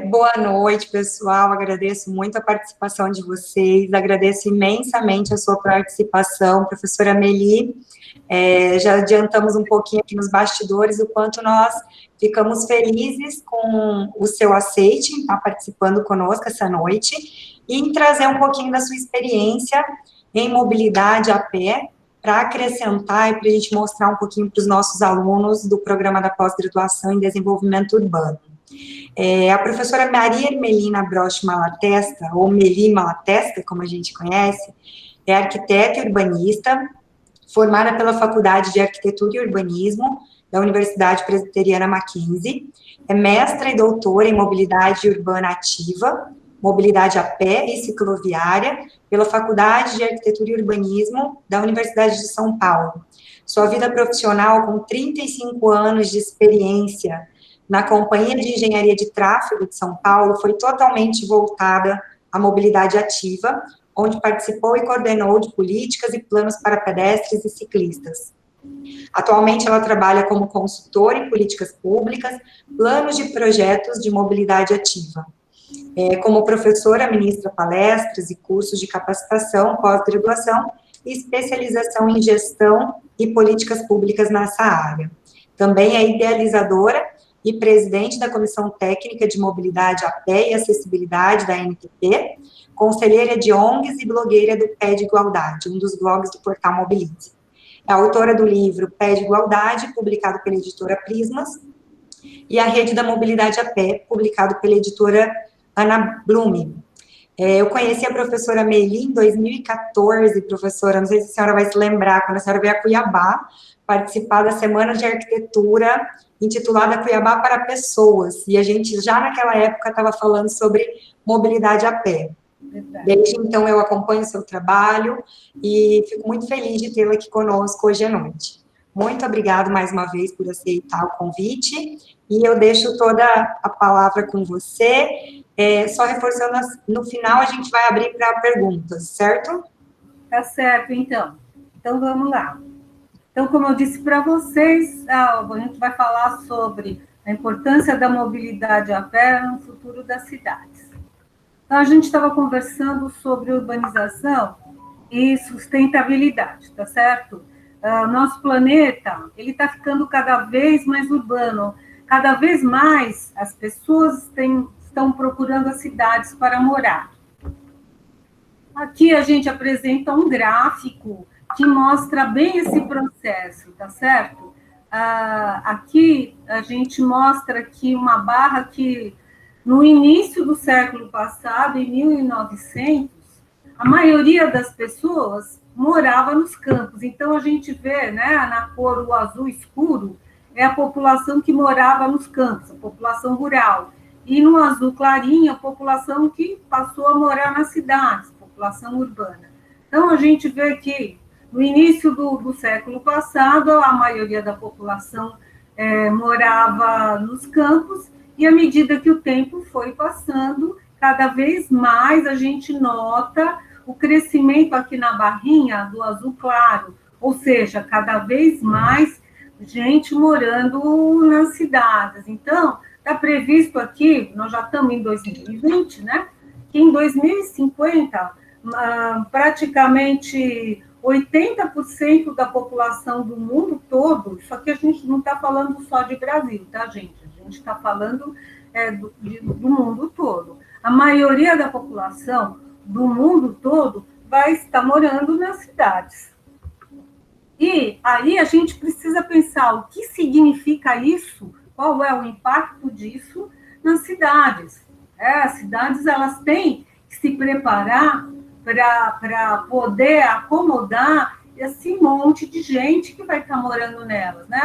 Boa noite, pessoal. Agradeço muito a participação de vocês, agradeço imensamente a sua participação, professora Meli. Já adiantamos um pouquinho aqui nos bastidores o quanto nós ficamos felizes com o seu aceite em estar participando conosco essa noite e em trazer um pouquinho da sua experiência em mobilidade a pé, para acrescentar e para a gente mostrar um pouquinho para os nossos alunos do programa da pós-graduação em desenvolvimento urbano. A professora Maria Ermelina Broch Malatesta, ou Meli Malatesta, como a gente conhece, é arquiteta e urbanista, formada pela Faculdade de Arquitetura e Urbanismo da Universidade Presbiteriana Mackenzie, é mestra e doutora em mobilidade urbana ativa, mobilidade a pé e cicloviária, pela Faculdade de Arquitetura e Urbanismo da Universidade de São Paulo. Sua vida profissional, com 35 anos de experiência na Companhia de Engenharia de Tráfego de São Paulo, foi totalmente voltada à mobilidade ativa, onde participou e coordenou de políticas e planos para pedestres e ciclistas. Atualmente, ela trabalha como consultora em políticas públicas, planos de projetos de mobilidade ativa. Como professora, ministra palestras e cursos de capacitação, pós-graduação e especialização em gestão e políticas públicas nessa área. Também é idealizadora e presidente da Comissão Técnica de Mobilidade a Pé e Acessibilidade da NTP, conselheira de ONGs e blogueira do Pé de Igualdade, um dos blogs do portal Mobilize. É autora do livro Pé de Igualdade, publicado pela editora Prismas, e A Rede da Mobilidade a Pé, publicado pela editora Ana Blume. Eu conheci a professora Meli em 2014, professora, não sei se a senhora vai se lembrar, quando a senhora veio a Cuiabá, participar da Semana de Arquitetura, intitulada Cuiabá para Pessoas, e a gente já naquela época estava falando sobre mobilidade a pé. Verdade. Desde então eu acompanho o seu trabalho e fico muito feliz de tê-la aqui conosco hoje à noite. Muito obrigada mais uma vez por aceitar o convite, e eu deixo toda a palavra com você, só reforçando, no final a gente vai abrir para perguntas, certo? Tá certo, então. Então vamos lá. Então, como eu disse para vocês, a gente vai falar sobre a importância da mobilidade a pé no futuro das cidades. Então, a gente estava conversando sobre urbanização e sustentabilidade, tá certo? Nosso planeta, ele está ficando cada vez mais urbano, cada vez mais as pessoas estão procurando as cidades para morar. Aqui a gente apresenta um gráfico que mostra bem esse processo, tá certo? Aqui a gente mostra aqui uma barra que no início do século passado, em 1900, a maioria das pessoas morava nos campos. Então a gente vê, né, na cor o azul escuro, é a população que morava nos campos, a população rural. E no azul clarinho, a população que passou a morar nas cidades, população urbana. Então a gente vê que no início do século passado, a maioria da população morava nos campos, e à medida que o tempo foi passando, cada vez mais a gente nota o crescimento aqui na barrinha do azul claro, ou seja, cada vez mais gente morando nas cidades. Então, está previsto aqui, nós já estamos em 2020, né, que em 2050, praticamente 80% da população do mundo todo, isso aqui a gente não está falando só de Brasil, tá, gente? A gente está falando do mundo todo. A maioria da população do mundo todo vai estar morando nas cidades. E aí a gente precisa pensar o que significa isso, qual é o impacto disso nas cidades. As cidades, elas têm que se preparar para poder acomodar esse monte de gente que vai estar morando nelas, né?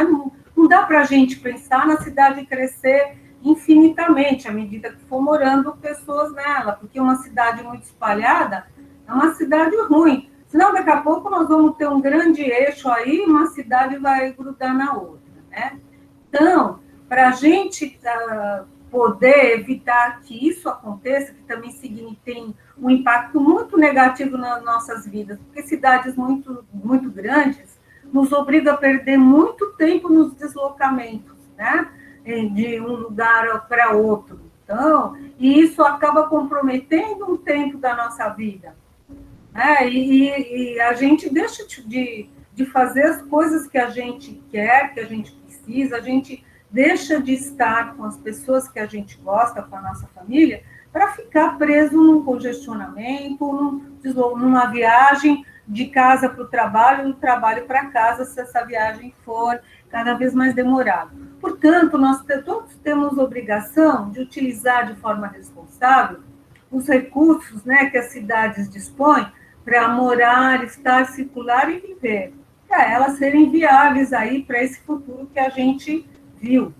Não dá para a gente pensar na cidade crescer infinitamente à medida que for morando pessoas nela, porque uma cidade muito espalhada é uma cidade ruim. Senão, daqui a pouco, nós vamos ter um grande eixo aí, uma cidade vai grudar na outra, né? Então, para a gente poder evitar que isso aconteça, que também tem um impacto muito negativo nas nossas vidas, porque cidades muito, muito grandes nos obrigam a perder muito tempo nos deslocamentos, né? De um lugar para outro. Então, e isso acaba comprometendo um tempo da nossa vida, né? E a gente deixa de fazer as coisas que a gente quer, que a gente precisa, a gente deixa de estar com as pessoas que a gente gosta, com a nossa família, para ficar preso num congestionamento, numa viagem de casa para o trabalho, do trabalho para casa, se essa viagem for cada vez mais demorada. Portanto, nós todos temos obrigação de utilizar de forma responsável os recursos, né, que as cidades dispõem para morar, estar, circular e viver, para elas serem viáveis aí para esse futuro que a gente viu.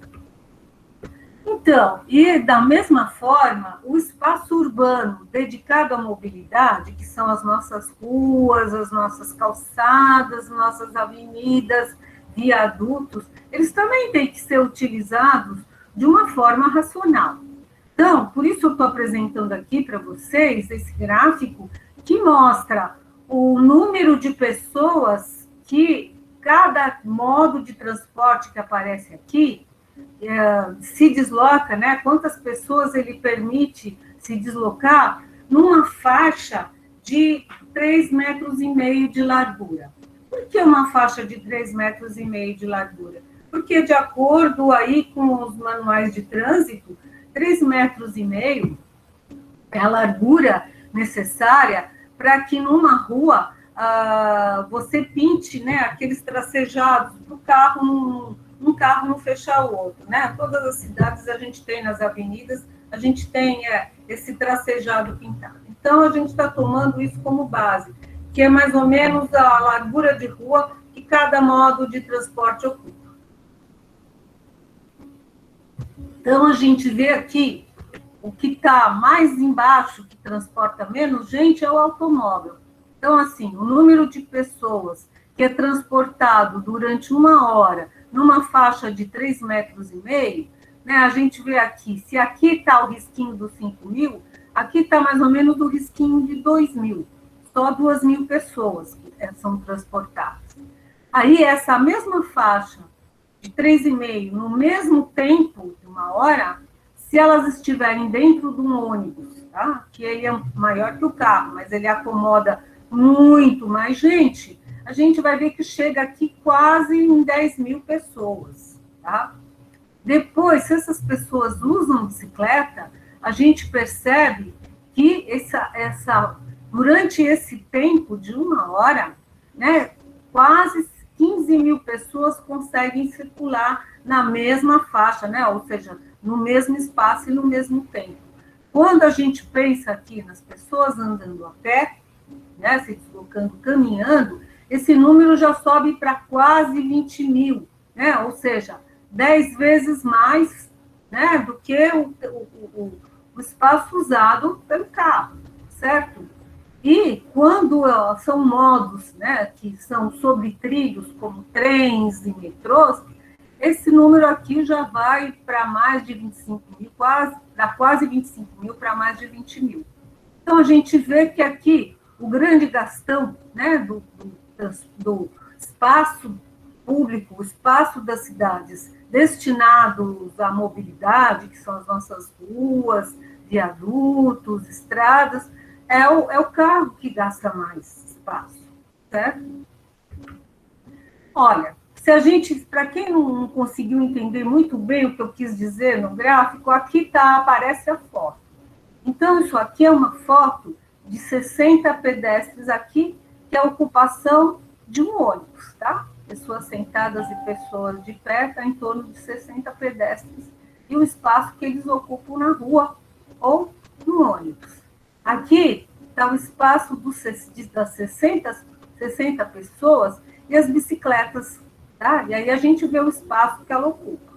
Então, e da mesma forma, o espaço urbano dedicado à mobilidade, que são as nossas ruas, as nossas calçadas, nossas avenidas, viadutos, eles também têm que ser utilizados de uma forma racional. Então, por isso eu estou apresentando aqui para vocês esse gráfico que mostra o número de pessoas que cada modo de transporte que aparece aqui se desloca, né? Quantas pessoas ele permite se deslocar numa faixa de 3,5 metros de largura. Por que uma faixa de 3,5 metros de largura? Porque, de acordo aí com os manuais de trânsito, 3,5 metros é a largura necessária para que numa rua você pinte, né, aqueles tracejados para o carro, um carro não fechar o outro, né? Todas as cidades a gente tem nas avenidas, a gente tem esse tracejado pintado. Então, a gente está tomando isso como base, que é mais ou menos a largura de rua que cada modo de transporte ocupa. Então, a gente vê aqui, o que está mais embaixo, que transporta menos gente, é o automóvel. Então, assim, o número de pessoas que é transportado durante 1 hora numa faixa de 3,5 metros, né, a gente vê aqui, se aqui está o risquinho dos 5.000, aqui está mais ou menos o risquinho de 2.000. Só 2.000 pessoas que são transportadas. Aí, essa mesma faixa de 3,5 no mesmo tempo de 1 hora, se elas estiverem dentro de um ônibus, tá? Que ele é maior que o carro, mas ele acomoda muito mais gente, a gente vai ver que chega aqui quase em 10.000 pessoas, tá? Depois, se essas pessoas usam bicicleta, a gente percebe que durante esse tempo de 1 hora, né, quase 15.000 pessoas conseguem circular na mesma faixa, né? Ou seja, no mesmo espaço e no mesmo tempo. Quando a gente pensa aqui nas pessoas andando a pé, né, se deslocando, caminhando, esse número já sobe para quase 20.000, né? Ou seja, 10 vezes mais, né, do que o espaço usado pelo carro, certo? E quando são modos, né, que são sobre trilhos, como trens e metrôs, esse número aqui já vai para mais de 25.000, quase 25.000 para mais de 20.000. Então, a gente vê que aqui o grande gastão, né, do espaço público, o espaço das cidades destinados à mobilidade, que são as nossas ruas, viadutos, estradas, é o carro que gasta mais espaço, certo? Olha, para quem não conseguiu entender muito bem o que eu quis dizer no gráfico, aqui aparece a foto. Então, isso aqui é uma foto de 60 pedestres aqui, que é a ocupação de um ônibus, tá? Pessoas sentadas e pessoas de pé, está em torno de 60 pedestres, e o espaço que eles ocupam na rua ou no ônibus. Aqui está o espaço das 60 pessoas e as bicicletas, tá? E aí a gente vê o espaço que ela ocupa.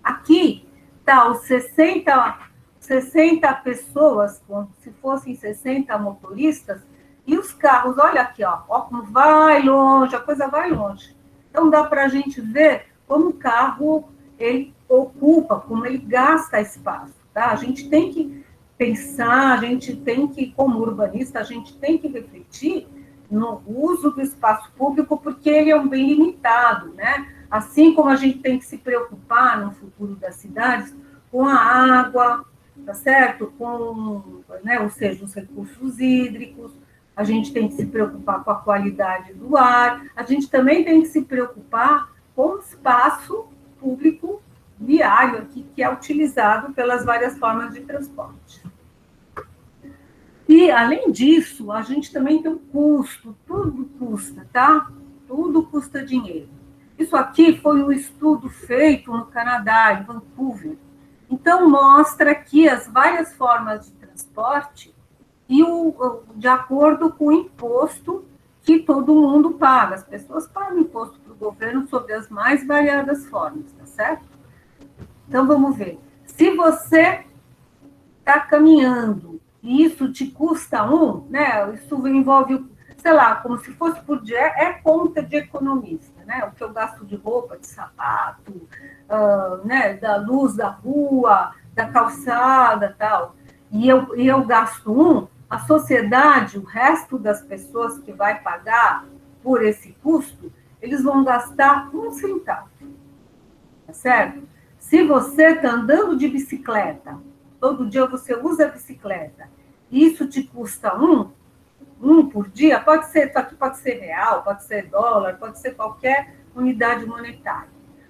Aqui está os 60 pessoas, como se fossem 60 motoristas, e os carros, olha aqui, ó como vai longe, a coisa vai longe. Então, dá para a gente ver como o carro, ele ocupa, como ele gasta espaço, tá? A gente tem que pensar, a gente tem que, como urbanista, a gente tem que refletir no uso do espaço público, porque ele é um bem limitado, né? Assim como a gente tem que se preocupar no futuro das cidades com a água, tá certo? Com, né, ou seja, os recursos hídricos, a gente tem que se preocupar com a qualidade do ar, a gente também tem que se preocupar com o espaço público viário aqui, que é utilizado pelas várias formas de transporte. E, além disso, a gente também tem um custo, tudo custa, tá? Tudo custa dinheiro. Isso aqui foi um estudo feito no Canadá, em Vancouver. Então, mostra aqui as várias formas de transporte e de acordo com o imposto que todo mundo paga. As pessoas pagam imposto para o governo sobre as mais variadas formas, tá certo? Então, vamos ver. Se você está caminhando e isso te custa né? Isso envolve, sei lá, como se fosse por dia, é conta de economista, né? O que eu gasto de roupa, de sapato, né? Da luz da rua, da calçada, tal. E eu gasto a sociedade, o resto das pessoas que vai pagar por esse custo, eles vão gastar 1 centavo, tá certo? Se você está andando de bicicleta, todo dia você usa a bicicleta, e isso te custa um por dia, pode ser real, pode ser dólar, pode ser qualquer unidade monetária.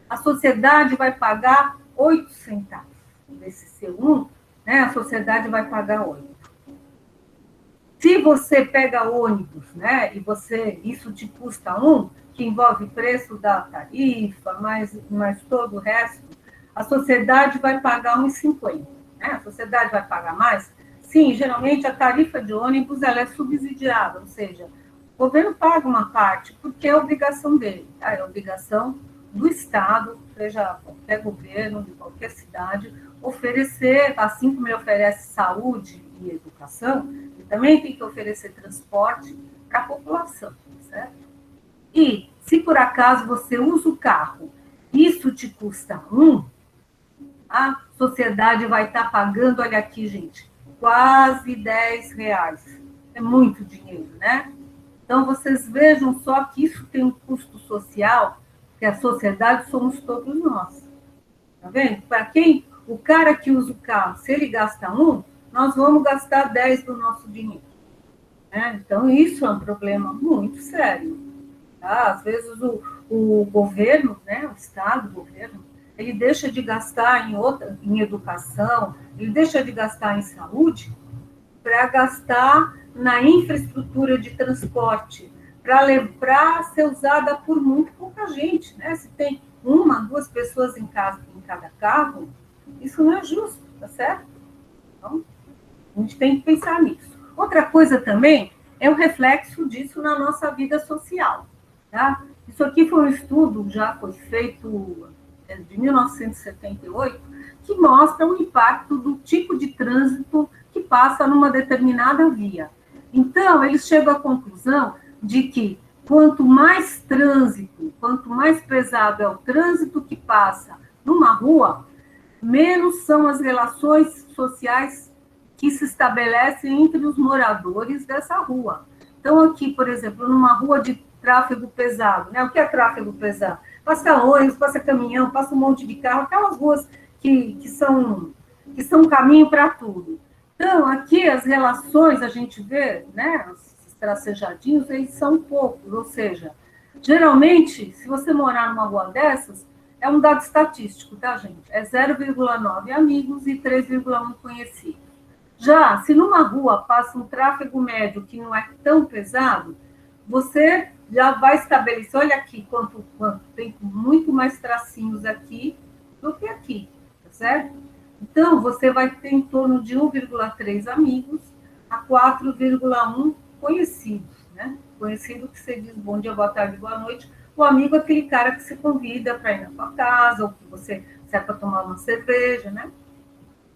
A sociedade vai pagar 8 centavos. Desse seu né, a sociedade vai pagar 8. Se você pega ônibus, né, e isso te custa que envolve preço da tarifa, mais todo o resto, a sociedade vai pagar 1,50. Né? A sociedade vai pagar mais? Sim, geralmente a tarifa de ônibus ela é subsidiada, ou seja, o governo paga uma parte, porque é obrigação dele, tá? É obrigação do Estado, seja qualquer governo, de qualquer cidade, oferecer, assim como ele oferece saúde e educação, ele também tem que oferecer transporte para a população, certo? E, se por acaso você usa o carro, isso te custa a sociedade vai estar pagando, olha aqui, gente, quase R$10. É muito dinheiro, né? Então, vocês vejam só que isso tem um custo social, que a sociedade somos todos nós. Tá vendo? Para quem, o cara que usa o carro, se ele gasta nós vamos gastar 10 do nosso dinheiro. Né? Então, isso é um problema muito sério. Tá? Às vezes, o governo, né, o Estado, o governo, ele deixa de gastar em educação, ele deixa de gastar em saúde para gastar na infraestrutura de transporte, para ser usada por muito pouca gente. Né? Se tem 1, 2 pessoas em cada carro, isso não é justo, tá certo? Então, a gente tem que pensar nisso. Outra coisa também é o reflexo disso na nossa vida social. Tá? Isso aqui foi um estudo, já foi feito de 1978, que mostra o impacto do tipo de trânsito que passa numa determinada via. Então, eles chegam à conclusão de que quanto mais trânsito, quanto mais pesado é o trânsito que passa numa rua, menos são as relações sociais que se estabelecem entre os moradores dessa rua. Então, aqui, por exemplo, numa rua de tráfego pesado, né? O que é tráfego pesado? Passa ônibus, passa caminhão, passa um monte de carro, aquelas ruas que são caminho para tudo. Então, aqui as relações, a gente vê, né, os tracejadinhos, eles são poucos, ou seja, geralmente, se você morar numa rua dessas, é um dado estatístico, tá, gente? É 0,9 amigos e 3,1 conhecidos. Já, se numa rua passa um tráfego médio que não é tão pesado, você já vai estabelecer, olha aqui, quanto tem muito mais tracinhos aqui do que aqui, tá certo? Então, você vai ter em torno de 1,3 amigos a 4,1 conhecidos, né? Conhecido que você diz bom dia, boa tarde, boa noite. O amigo é aquele cara que você convida para ir na sua casa, ou que você sai para tomar uma cerveja, né?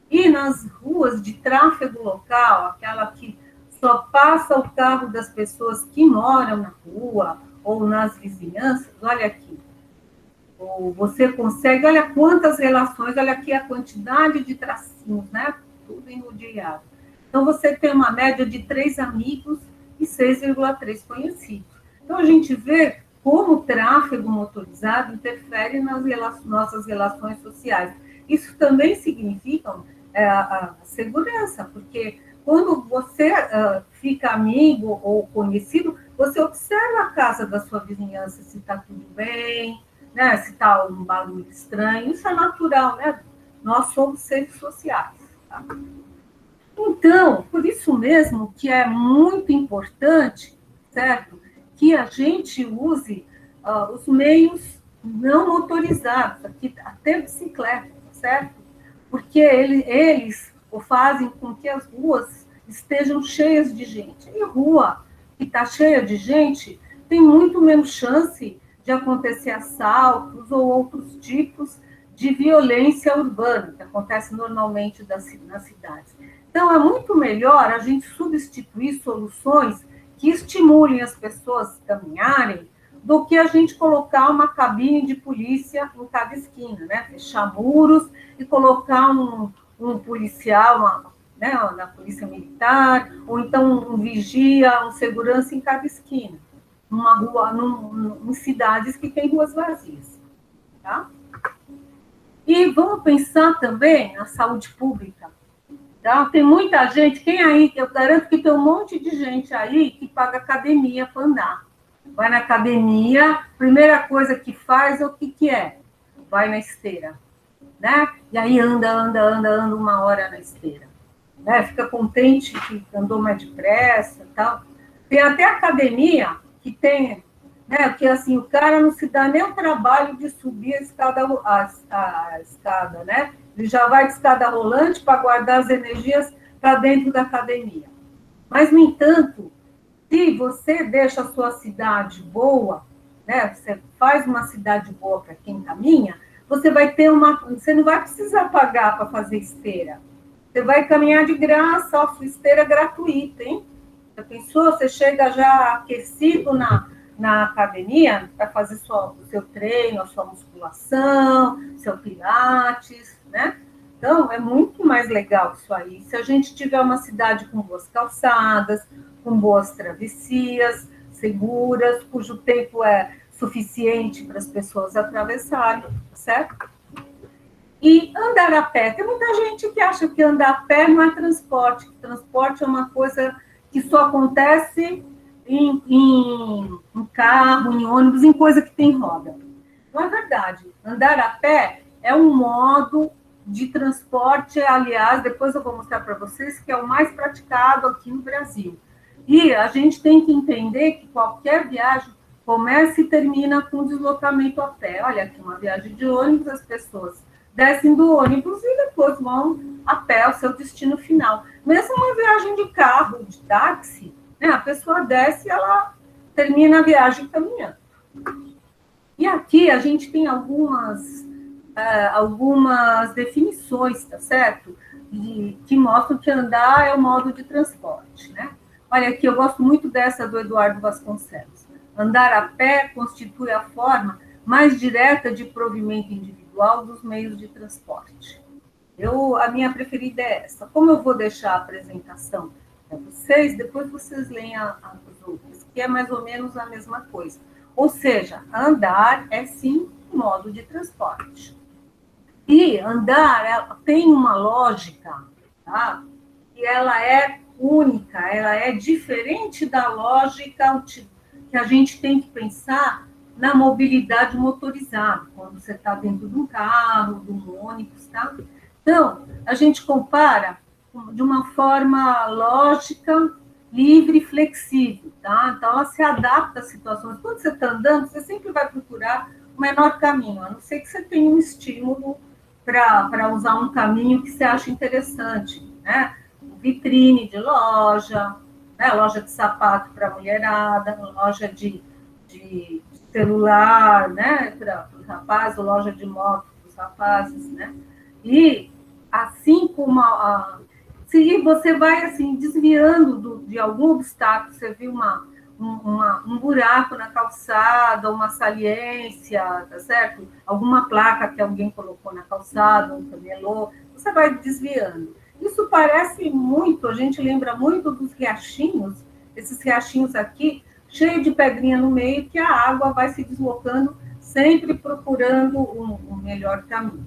E nas ruas de tráfego local, aquela que só passa o carro das pessoas que moram na rua ou nas vizinhanças, olha aqui. Ou você consegue, olha quantas relações, olha aqui a quantidade de tracinhos, né? Tudo enrodeado. Então, você tem uma média de 3 amigos e 6,3 conhecidos. Então, a gente vê como o tráfego motorizado interfere nas nossas relações sociais. Isso também significa a segurança, porque quando você fica amigo ou conhecido, você observa a casa da sua vizinhança, se está tudo bem, né? Se está um barulho estranho, isso é natural, né? Nós somos seres sociais. Tá? Então, por isso mesmo que é muito importante, certo? Que a gente use os meios não motorizados, aqui, até bicicleta, certo? Porque eles o fazem com que as ruas estejam cheias de gente. E rua que está cheia de gente tem muito menos chance de acontecer assaltos ou outros tipos de violência urbana, que acontece normalmente nas cidades. Então, é muito melhor a gente substituir soluções que estimulem as pessoas a caminharem do que a gente colocar uma cabine de polícia em cada esquina, né? Fechar muros e colocar um policial, né, na polícia militar, ou então um vigia, um segurança em cada esquina, numa rua, em cidades que têm ruas vazias. Tá? E vamos pensar também na saúde pública. Tá? Tem muita gente, quem aí, eu garanto que tem um monte de gente aí que paga academia para andar. Vai na academia, primeira coisa que faz, o que é? Vai na esteira. Né? E aí anda uma hora na esteira. Né? Fica contente que andou mais depressa e tal. Tem até academia que tem, né, que assim, o cara não se dá nem o trabalho de subir a escada, né? Ele já vai de escada rolante para guardar as energias para dentro da academia. Mas, no entanto, se você deixa a sua cidade boa, né, você faz uma cidade boa para quem caminha, você vai ter você não vai precisar pagar para fazer esteira. Você vai caminhar de graça, ó, esteira gratuita, hein? Já pensou? Você chega já aquecido na academia para fazer o seu treino, a sua musculação, seu pilates, né? Então, é muito mais legal isso aí. Se a gente tiver uma cidade com boas calçadas, com boas travessias, seguras, cujo tempo é suficiente para as pessoas atravessarem, certo? E andar a pé. Tem muita gente que acha que andar a pé não é transporte, que transporte é uma coisa que só acontece em carro, em ônibus, em coisa que tem roda. Não é verdade. Andar a pé é um modo de transporte, aliás, depois eu vou mostrar para vocês, que é o mais praticado aqui no Brasil. E a gente tem que entender que qualquer viagem começa e termina com deslocamento a pé. Olha aqui, uma viagem de ônibus, as pessoas descem do ônibus e depois vão a pé ao seu destino final. Mesmo uma viagem de carro, de táxi, né, a pessoa desce e ela termina a viagem caminhando. E aqui a gente tem algumas definições, tá certo? Que mostram que andar é o modo de transporte, né? Olha aqui, eu gosto muito dessa do Eduardo Vasconcelos. Andar a pé constitui a forma mais direta de provimento individual dos meios de transporte. A minha preferida é essa. Como eu vou deixar a apresentação para vocês, depois vocês leem as outras, que é mais ou menos a mesma coisa. Ou seja, andar é sim um modo de transporte. E andar tem uma lógica, tá? E ela é única, ela é diferente da lógica que a gente tem que pensar na mobilidade motorizada, quando você está dentro de um carro, de um ônibus, tá? Então, a gente compara de uma forma lógica, livre e flexível, tá? Então, ela se adapta às situações. Quando você está andando, você sempre vai procurar o menor caminho, a não ser que você tenha um estímulo para usar um caminho que você acha interessante, né? Vitrine de loja, né? Loja de sapato para mulherada, loja de celular, né? Para os rapazes, loja de moto para os rapazes, né? E assim como se você vai assim desviando de algum obstáculo, você viu um buraco na calçada, uma saliência, tá certo? Alguma placa que alguém colocou na calçada, um camelô, você vai desviando. Isso parece muito, a gente lembra muito dos riachinhos, esses riachinhos aqui, cheio de pedrinha no meio, que a água vai se deslocando, sempre procurando um melhor caminho.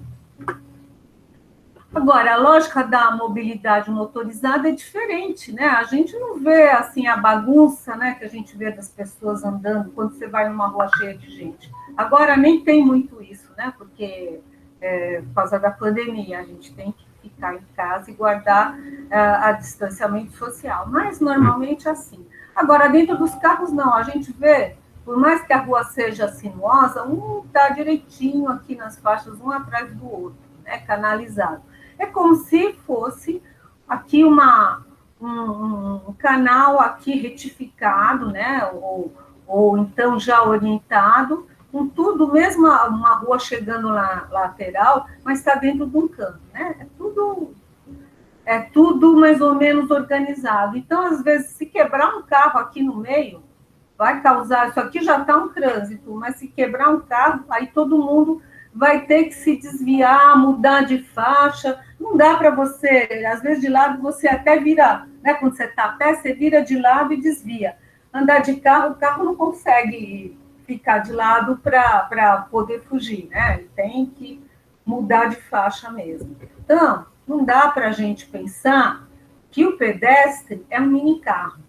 Agora, a lógica da mobilidade motorizada é diferente, né? A gente não vê, assim, a bagunça, né, que a gente vê das pessoas andando quando você vai numa rua cheia de gente. Agora, nem tem muito isso, né? Porque, por causa da pandemia, a gente tem que ficar em casa e guardar a distanciamento social. Mas, normalmente, é assim. Agora, dentro dos carros, não. A gente vê, por mais que a rua seja sinuosa, um está direitinho aqui nas faixas, um atrás do outro, né? Canalizado. É como se fosse aqui um canal aqui retificado, né? Ou então já orientado, com tudo, mesmo uma rua chegando na lateral, mas está dentro de um canto, né? É tudo mais ou menos organizado. Então, às vezes, se quebrar um carro aqui no meio, vai causar, isso aqui já está um trânsito, mas se quebrar um carro, aí todo mundo vai ter que se desviar, mudar de faixa, não dá para você, às vezes de lado você até vira, né, quando você está a pé, você vira de lado e desvia. Andar de carro, o carro não consegue ficar de lado para poder fugir, né, ele tem que mudar de faixa mesmo. Então, não dá para a gente pensar que o pedestre é um mini carro.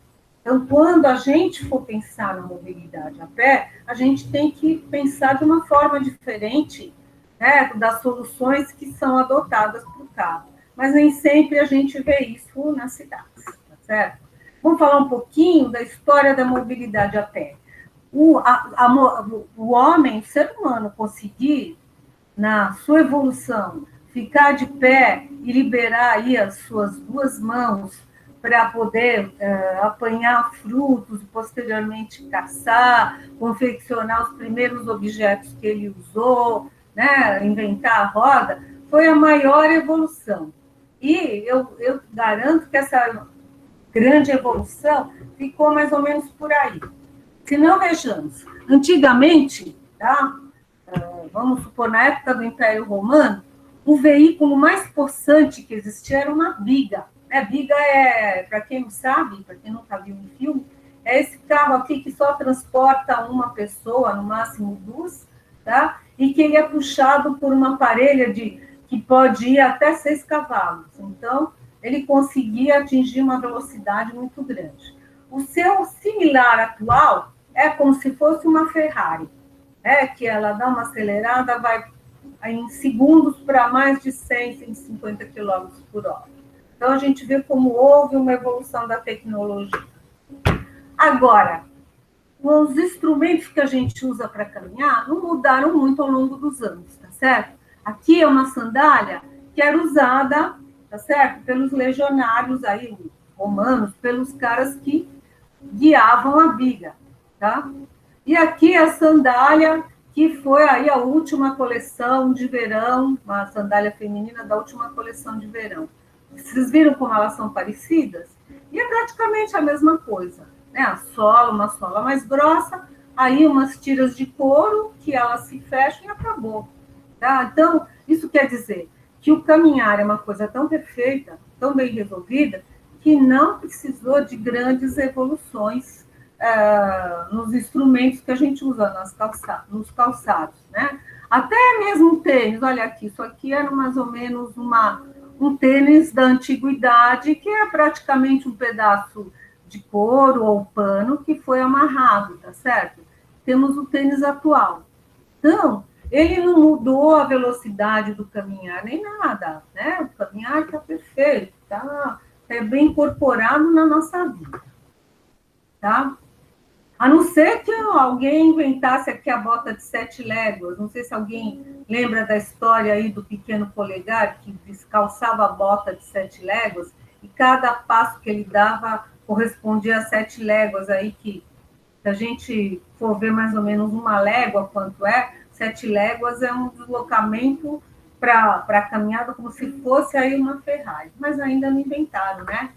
Então, quando a gente for pensar na mobilidade a pé, a gente tem que pensar de uma forma diferente, né, das soluções que são adotadas para o carro. Mas nem sempre a gente vê isso nas cidades, tá certo? Vamos falar um pouquinho da história da mobilidade a pé. O homem, o ser humano, conseguir, na sua evolução, ficar de pé e liberar aí as suas duas mãos para poder apanhar frutos, posteriormente caçar, confeccionar os primeiros objetos que ele usou, né, inventar a roda, foi a maior evolução. E eu garanto que essa grande evolução ficou mais ou menos por aí. Se não, vejamos, antigamente, tá? Vamos supor, na época do Império Romano, o veículo mais possante que existia era uma biga. Biga para quem não sabe, para quem nunca viu um filme, é esse carro aqui que só transporta uma pessoa, no máximo duas, tá? E que ele é puxado por uma parelha que pode ir até 6 cavalos. Então, ele conseguia atingir uma velocidade muito grande. O seu similar atual é como se fosse uma Ferrari, que ela dá uma acelerada, vai em segundos para mais de 100, 150 km por hora. Então, a gente vê como houve uma evolução da tecnologia. Agora, os instrumentos que a gente usa para caminhar não mudaram muito ao longo dos anos, tá certo? Aqui é uma sandália que era usada, tá certo? Pelos legionários aí, romanos, pelos caras que guiavam a biga, tá? E aqui a sandália, que foi aí a última coleção de verão, uma sandália feminina da última coleção de verão. Vocês viram como elas são parecidas? E é praticamente a mesma coisa, né? A sola, uma sola mais grossa, aí umas tiras de couro que elas se fecham e acabou, tá? Então, isso quer dizer que o caminhar é uma coisa tão perfeita, tão bem resolvida, que não precisou de grandes evoluções nos instrumentos que a gente usa nos calçados, né? Até mesmo tênis, olha aqui, isso aqui era mais ou menos um tênis da antiguidade, que é praticamente um pedaço de couro ou pano que foi amarrado, tá certo? Temos o tênis atual. Então, ele não mudou a velocidade do caminhar, nem nada, né? O caminhar está perfeito, está bem incorporado na nossa vida, tá? A não ser que alguém inventasse aqui a bota de 7 léguas. Não sei se alguém lembra da história aí do pequeno polegar, que descalçava a bota de 7 léguas, e cada passo que ele dava correspondia a 7 léguas aí, que se a gente for ver mais ou menos uma légua, quanto é, 7 léguas é um deslocamento para a caminhada como se fosse aí uma Ferrari. Mas ainda não inventaram, né?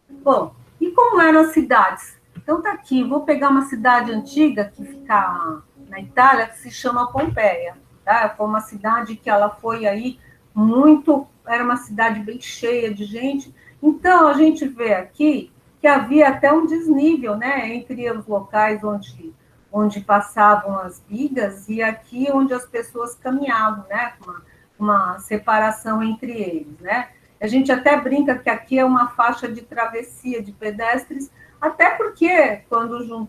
Bom, e como eram as cidades? Então tá aqui, vou pegar uma cidade antiga que fica na Itália, que se chama Pompeia, tá? Foi uma cidade que ela foi aí era uma cidade bem cheia de gente. Então a gente vê aqui que havia até um desnível, né, entre os locais onde passavam as vigas e aqui onde as pessoas caminhavam, né, uma separação entre eles, né? A gente até brinca que aqui é uma faixa de travessia de pedestres, até porque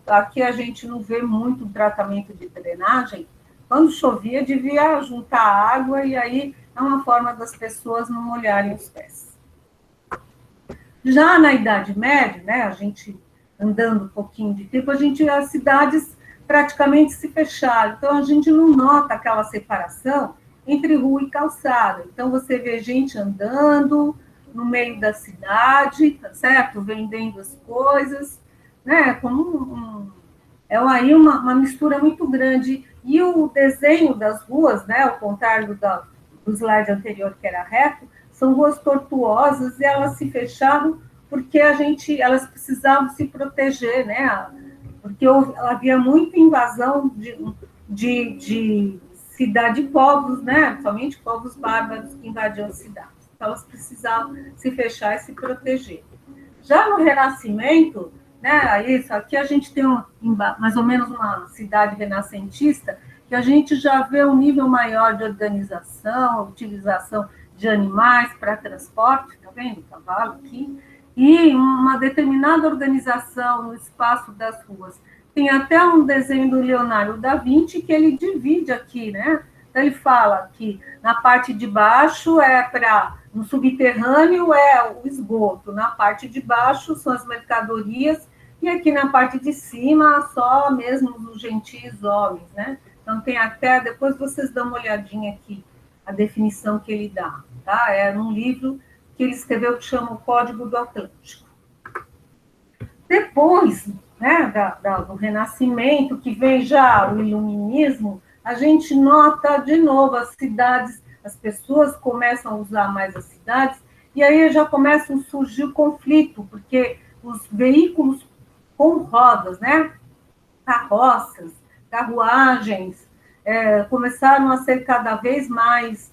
aqui a gente não vê muito tratamento de drenagem, quando chovia devia juntar água e aí é uma forma das pessoas não molharem os pés. Já na Idade Média, né, a gente andando um pouquinho de tempo, as cidades praticamente se fecharam, então a gente não nota aquela separação entre rua e calçada. Então você vê gente andando no meio da cidade, tá certo? Vendendo as coisas, né? É aí uma mistura muito grande. E o desenho das ruas, né, ao contrário do slide anterior, que era reto, são ruas tortuosas e elas se fechavam porque elas precisavam se proteger, né? Porque havia muita invasão de cidade de povos, né? Somente povos bárbaros que invadiam as cidades. Então, elas precisavam se fechar e se proteger. Já no Renascimento, né, isso aqui a gente tem mais ou menos uma cidade renascentista, que a gente já vê um nível maior de organização, utilização de animais para transporte, tá vendo? O cavalo aqui, e uma determinada organização no espaço das ruas. Tem até um desenho do Leonardo da Vinci que ele divide aqui, né? Então, ele fala que na parte de baixo no subterrâneo é o esgoto, na parte de baixo são as mercadorias, e aqui na parte de cima só mesmo os gentis homens, né? Então tem até, depois vocês dão uma olhadinha aqui, a definição que ele dá, tá? É num livro que ele escreveu que chama O Código do Atlântico. Depois, né, do Renascimento, que vem já o Iluminismo, a gente nota de novo as cidades, as pessoas começam a usar mais as cidades, e aí já começa a surgir o conflito, porque os veículos com rodas, né, carroças, carruagens, começaram a ser cada vez mais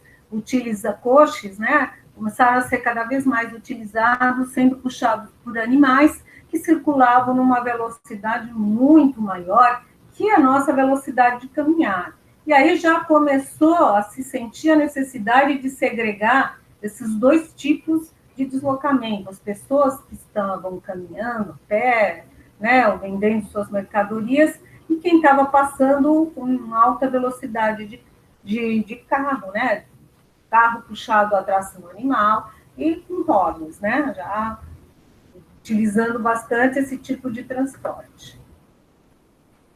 coches, né, começaram a ser cada vez mais utilizados, sendo puxados por animais que circulavam numa velocidade muito maior que a nossa velocidade de caminhar. E aí já começou a se sentir a necessidade de segregar esses dois tipos de deslocamento. As pessoas que estavam caminhando a pé, né, ou vendendo suas mercadorias, e quem estava passando com alta velocidade de carro, né, carro puxado a tração animal e com rodas, né, já utilizando bastante esse tipo de transporte.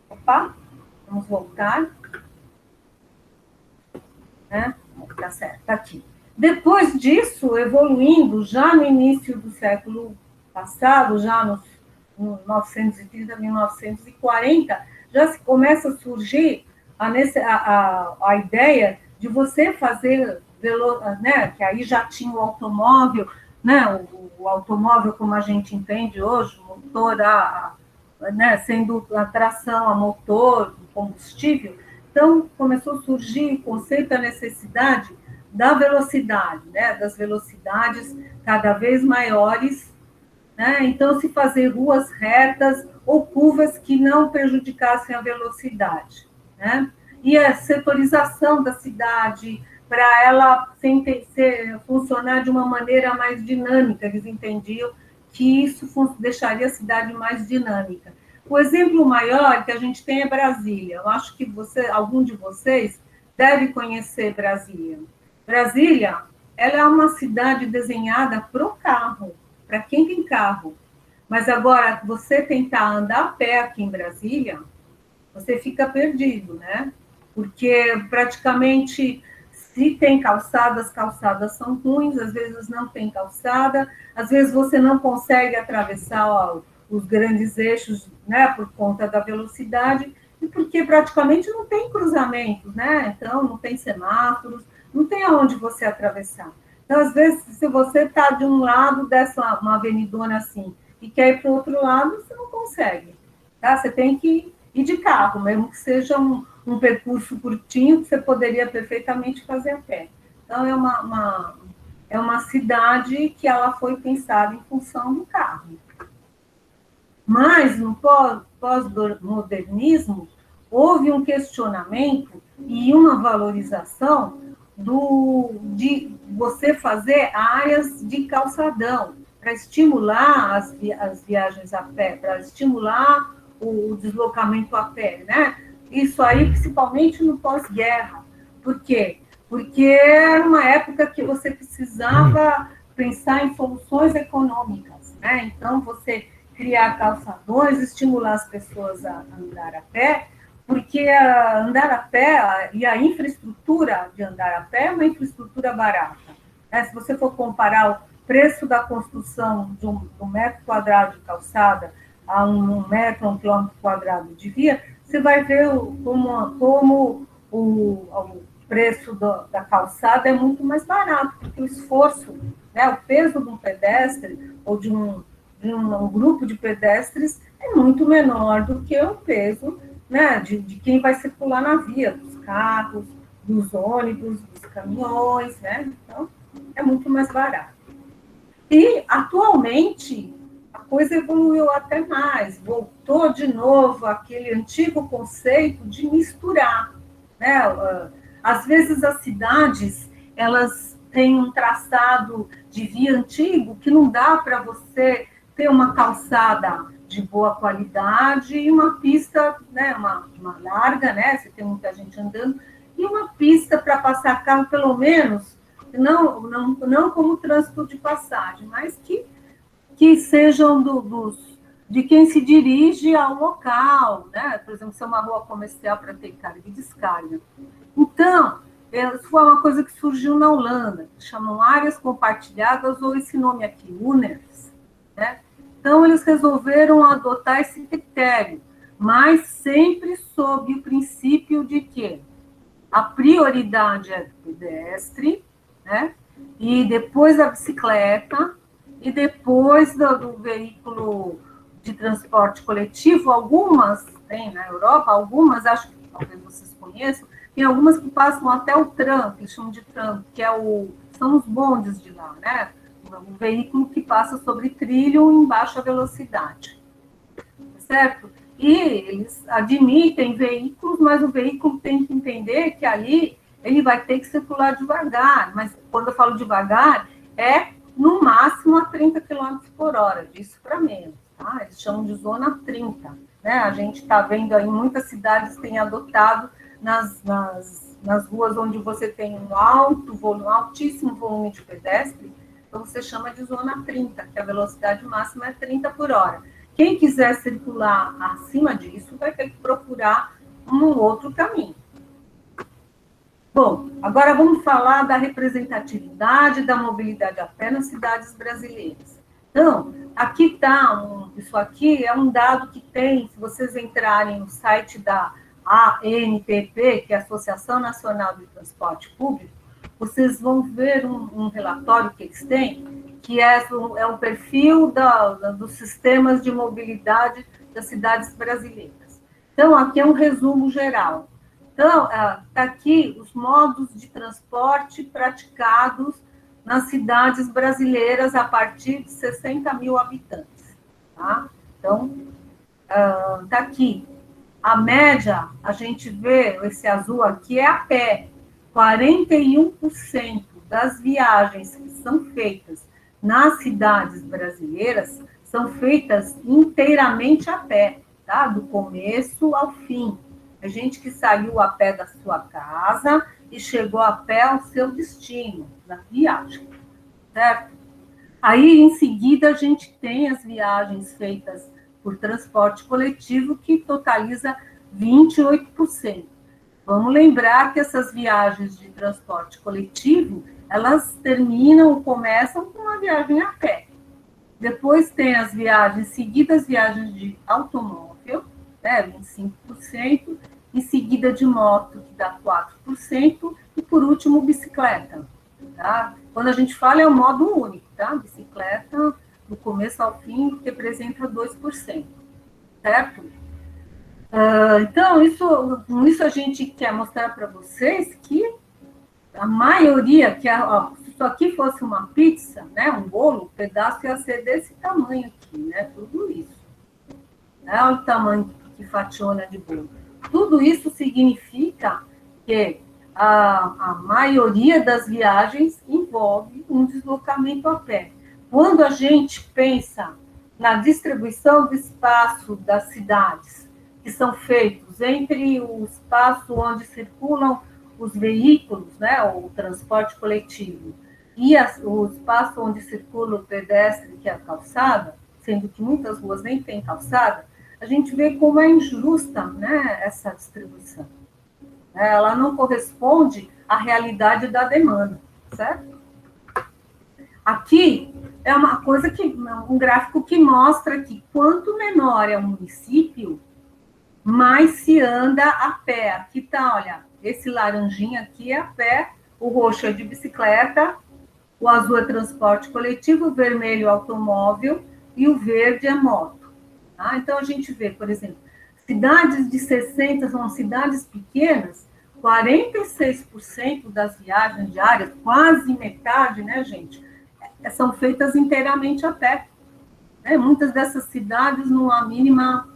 Opa, vamos voltar. Né? Tá certo, tá aqui. Depois disso, evoluindo, já no início do século passado, já nos 1930, 1940, já se começa a surgir a ideia de você fazer, né, que aí já tinha o automóvel, né, o automóvel como a gente entende hoje, o motor, né, sendo a tração a motor, combustível. Então, começou a surgir o conceito da necessidade da velocidade, né, das velocidades cada vez maiores, né, então se fazer ruas retas ou curvas que não prejudicassem a velocidade, né, e a setorização da cidade, para ela funcionar de uma maneira mais dinâmica, eles entendiam que isso deixaria a cidade mais dinâmica. O exemplo maior que a gente tem é Brasília. Eu acho que algum de vocês deve conhecer Brasília. Brasília, ela é uma cidade desenhada para o carro, para quem tem carro. Mas agora, você tentar andar a pé aqui em Brasília, você fica perdido, né? Porque praticamente, se tem calçada, as calçadas são ruins, às vezes não tem calçada, às vezes você não consegue atravessar os grandes eixos, né, por conta da velocidade, e porque praticamente não tem cruzamentos, né? Então, não tem semáforos, não tem aonde você atravessar. Então, às vezes, se você está de um lado uma avenidona assim, e quer ir para o outro lado, você não consegue, tá? Você tem que ir de carro, mesmo que seja um percurso curtinho, que você poderia perfeitamente fazer a pé. Então, é uma cidade que ela foi pensada em função do carro. Mas, no pós-modernismo, houve um questionamento e uma valorização de você fazer áreas de calçadão, para estimular as viagens a pé, para estimular o deslocamento a pé, né? Isso aí, principalmente no pós-guerra. Por quê? Porque era uma época que você precisava pensar em soluções econômicas, né? Então, você criar calçadões, estimular as pessoas a andar a pé, porque andar a pé e a infraestrutura de andar a pé é uma infraestrutura barata. Né? Se você for comparar o preço da construção de um metro quadrado de calçada a um metro, um quilômetro quadrado de via, você vai ver como o preço da calçada é muito mais barato, porque o esforço, né, o peso de um pedestre ou de um grupo de pedestres é muito menor do que o peso, né, de quem vai circular na via, dos carros, dos ônibus, dos caminhões, né? Então, é muito mais barato. E, atualmente, a coisa evoluiu até mais, voltou de novo aquele antigo conceito de misturar, né? Às vezes, as cidades, elas têm um traçado de via antigo que não dá para você ter uma calçada de boa qualidade e uma pista, né, uma larga, né? Você tem muita gente andando, e uma pista para passar carro, pelo menos, não como trânsito de passagem, mas que sejam de quem se dirige ao local, né? Por exemplo, se é uma rua comercial para ter carga e descarga. Então, isso foi uma coisa que surgiu na Holanda, que chamam áreas compartilhadas, ou esse nome aqui, UNERs, né? Então, eles resolveram adotar esse critério, mas sempre sob o princípio de que a prioridade é do pedestre, né? E depois a bicicleta, e depois do veículo de transporte coletivo. Algumas tem na Europa, algumas, acho que talvez vocês conheçam, tem algumas que passam até o tram, que eles chamam de tram, que são os bondes de lá, né? Um veículo que passa sobre trilho em baixa velocidade, certo? E eles admitem veículos, mas o veículo tem que entender que ali ele vai ter que circular devagar, mas quando eu falo devagar, é no máximo a 30 km por hora, disso para menos, tá? Eles chamam de zona 30, né? A gente está vendo aí, muitas cidades têm adotado nas ruas onde você tem um altíssimo volume de pedestre, então você chama de zona 30, que a velocidade máxima é 30 por hora. Quem quiser circular acima disso vai ter que procurar um outro caminho. Bom, agora vamos falar da representatividade da mobilidade a pé nas cidades brasileiras. Então, aqui está, isso aqui é um dado que tem, se vocês entrarem no site da ANPP, que é a Associação Nacional de Transporte Público, vocês vão ver um relatório que eles têm, que é o perfil dos sistemas de mobilidade das cidades brasileiras. Então, aqui é um resumo geral. Então, está aqui os modos de transporte praticados nas cidades brasileiras a partir de 60 mil habitantes. Tá? Então, está aqui. A média, a gente vê, esse azul aqui é a pé. 41% das viagens que são feitas nas cidades brasileiras são feitas inteiramente a pé, tá? Do começo ao fim. A gente que saiu a pé da sua casa e chegou a pé ao seu destino, na viagem, certo? Aí, em seguida, a gente tem as viagens feitas por transporte coletivo, que totaliza 28%. Vamos lembrar que essas viagens de transporte coletivo, elas começam com uma viagem a pé. Depois tem as viagens seguidas, viagens de automóvel, né, 25%, em seguida de moto, que dá 4%, e por último, bicicleta. Tá? Quando a gente fala, é o modo único, tá? Bicicleta, do começo ao fim, representa 2%, certo? Então, com isso a gente quer mostrar para vocês que a maioria, se isso aqui fosse uma pizza, né, um bolo, o pedaço ia ser desse tamanho aqui, né, tudo isso. Olha o tamanho que fationa de bolo. Tudo isso significa que a maioria das viagens envolve um deslocamento a pé. Quando a gente pensa na distribuição do espaço das cidades, que são feitos entre o espaço onde circulam os veículos, né, o transporte coletivo, e o espaço onde circula o pedestre, que é a calçada, sendo que muitas ruas nem têm calçada, a gente vê como é injusta, né, essa distribuição. Ela não corresponde à realidade da demanda, certo? Aqui é uma coisa um gráfico que mostra que quanto menor é o município, mais se anda a pé. Aqui está, olha, esse laranjinha aqui é a pé, o roxo é de bicicleta, o azul é transporte coletivo, o vermelho é automóvel e o verde é moto. Tá? Então, a gente vê, por exemplo, cidades de 60 são cidades pequenas, 46% das viagens diárias, quase metade, né, gente, são feitas inteiramente a pé. Né? Muitas dessas cidades não há mínima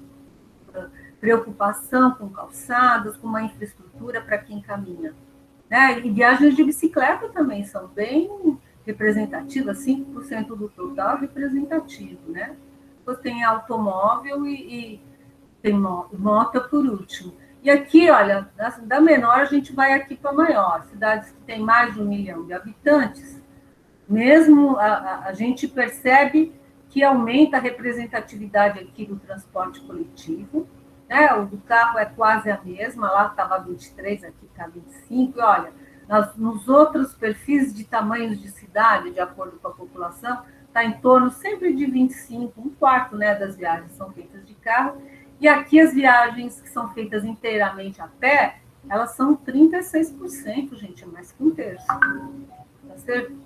preocupação com calçadas, com uma infraestrutura para quem caminha. Né? E viagens de bicicleta também são bem representativas, 5% do total representativo. Né? Depois tem automóvel e tem moto por último. E aqui, olha, da menor a gente vai aqui para maior, cidades que têm mais de 1 milhão de habitantes, mesmo a gente percebe que aumenta a representatividade aqui do transporte coletivo, né? O do carro é quase a mesma, lá estava 23, aqui está 25, e olha, nos outros perfis de tamanhos de cidade, de acordo com a população, está em torno sempre de 25, um quarto, né, das viagens são feitas de carro, e aqui as viagens que são feitas inteiramente a pé, elas são 36%, gente, é mais que um terço.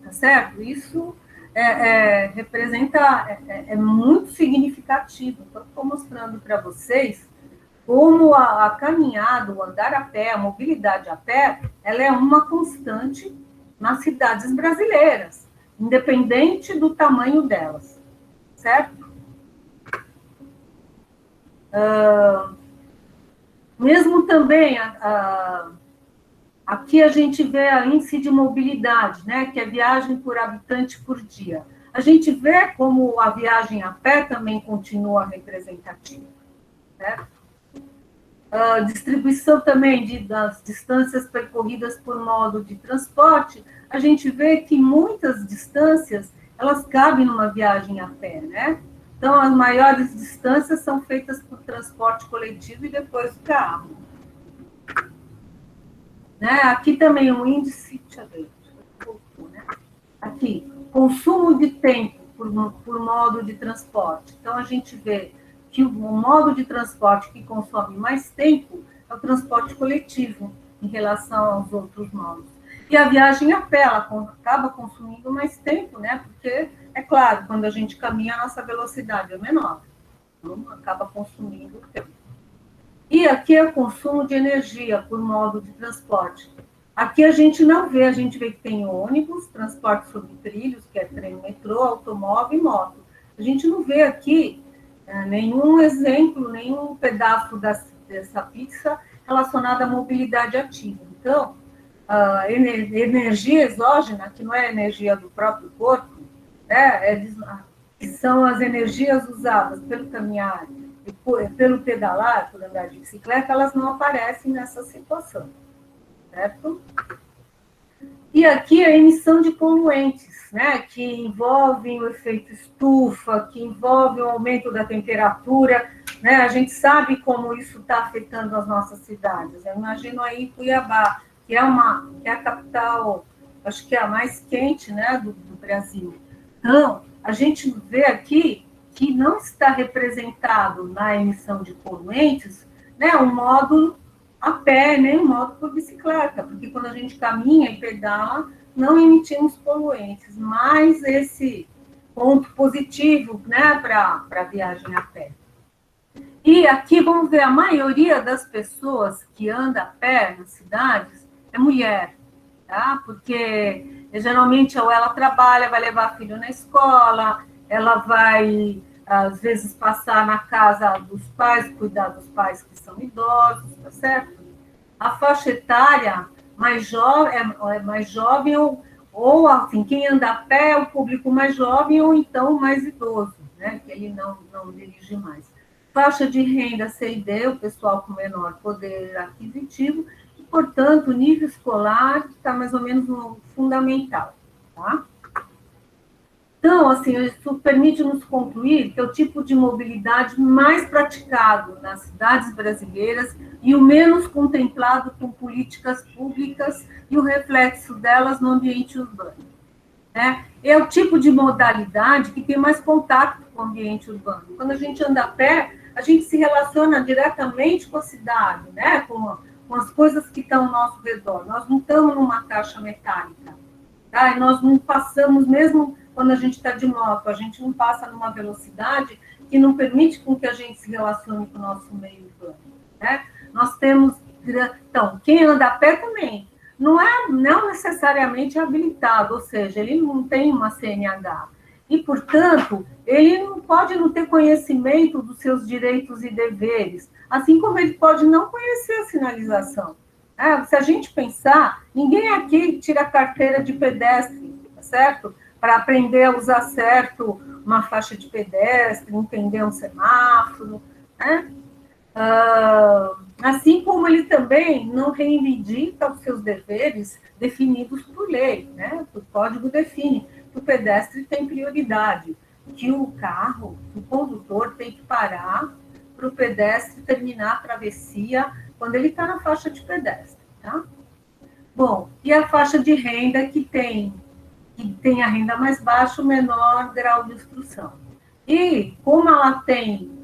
Tá certo? Isso representa, é muito significativo. Então, estou mostrando para vocês como a caminhada, o andar a pé, a mobilidade a pé, ela é uma constante nas cidades brasileiras, independente do tamanho delas, certo? Mesmo também, aqui a gente vê a índice de mobilidade, né, que é viagem por habitante por dia. A gente vê como a viagem a pé também continua representativa, certo? A distribuição também das distâncias percorridas por modo de transporte, a gente vê que muitas distâncias, elas cabem numa viagem a pé, né? Então, as maiores distâncias são feitas por transporte coletivo e depois o carro. Né? Aqui também o índice, deixa eu ver, né? Aqui, consumo de tempo por modo de transporte. Então, a gente vê que o modo de transporte que consome mais tempo é o transporte coletivo, em relação aos outros modos. E a viagem a pé, ela acaba consumindo mais tempo, né? Porque, é claro, quando a gente caminha, a nossa velocidade é menor. Então, acaba consumindo tempo. E aqui é o consumo de energia por modo de transporte. Aqui a gente não vê, a gente vê que tem ônibus, transporte sobre trilhos, que é trem, metrô, automóvel e moto. A gente não vê aqui nenhum exemplo, nenhum pedaço dessa pizza relacionado à mobilidade ativa. Então, a energia exógena, que não é energia do próprio corpo, né, que são as energias usadas pelo caminhar, pelo pedalar, por andar de bicicleta, elas não aparecem nessa situação, certo? E aqui a emissão de poluentes, né, que envolvem o efeito estufa, que envolvem o aumento da temperatura, né, a gente sabe como isso está afetando as nossas cidades. Eu imagino aí Cuiabá, que é a capital, acho que é a mais quente, né, do Brasil. Então, a gente vê aqui que não está representado na emissão de poluentes, né, um modo a pé, nem um modo por bicicleta, porque quando a gente caminha e pedala, não emitimos poluentes, mas esse ponto positivo, né, para a viagem a pé. E aqui vamos ver, a maioria das pessoas que anda a pé nas cidades é mulher, tá? Porque geralmente ou ela trabalha, vai levar filho na escola, ela vai às vezes passar na casa dos pais, cuidar dos pais que são idosos, tá certo? A faixa etária é mais jovem, ou assim, quem anda a pé é o público mais jovem, ou então mais idoso, né, que ele não dirige mais. Faixa de renda C e D, o pessoal com menor poder aquisitivo, e, portanto, o nível escolar está mais ou menos no fundamental, tá? Então, assim, isso permite-nos concluir que é o tipo de mobilidade mais praticado nas cidades brasileiras e o menos contemplado com políticas públicas e o reflexo delas no ambiente urbano, né? É o tipo de modalidade que tem mais contato com o ambiente urbano. Quando a gente anda a pé, a gente se relaciona diretamente com a cidade, né? Com as coisas que estão ao nosso redor. Nós não estamos numa caixa metálica, tá? E nós não passamos, mesmo quando a gente está de moto, a gente não passa numa velocidade que não permite com que a gente se relacione com o nosso meio urbano, né? Nós temos... Então, quem anda a pé também não necessariamente é habilitado, ou seja, ele não tem uma CNH. E, portanto, ele não pode não ter conhecimento dos seus direitos e deveres, assim como ele pode não conhecer a sinalização. Se a gente pensar, ninguém aqui tira a carteira de pedestre, tá certo? Para aprender a usar certo uma faixa de pedestre, entender um semáforo, né? Assim como ele também não reivindica os seus deveres definidos por lei, né? O código define que o pedestre tem prioridade, que o carro, o condutor tem que parar para o pedestre terminar a travessia quando ele está na faixa de pedestre, tá? Bom, e a faixa de renda que tem a renda mais baixa, o menor grau de instrução. E como ela tem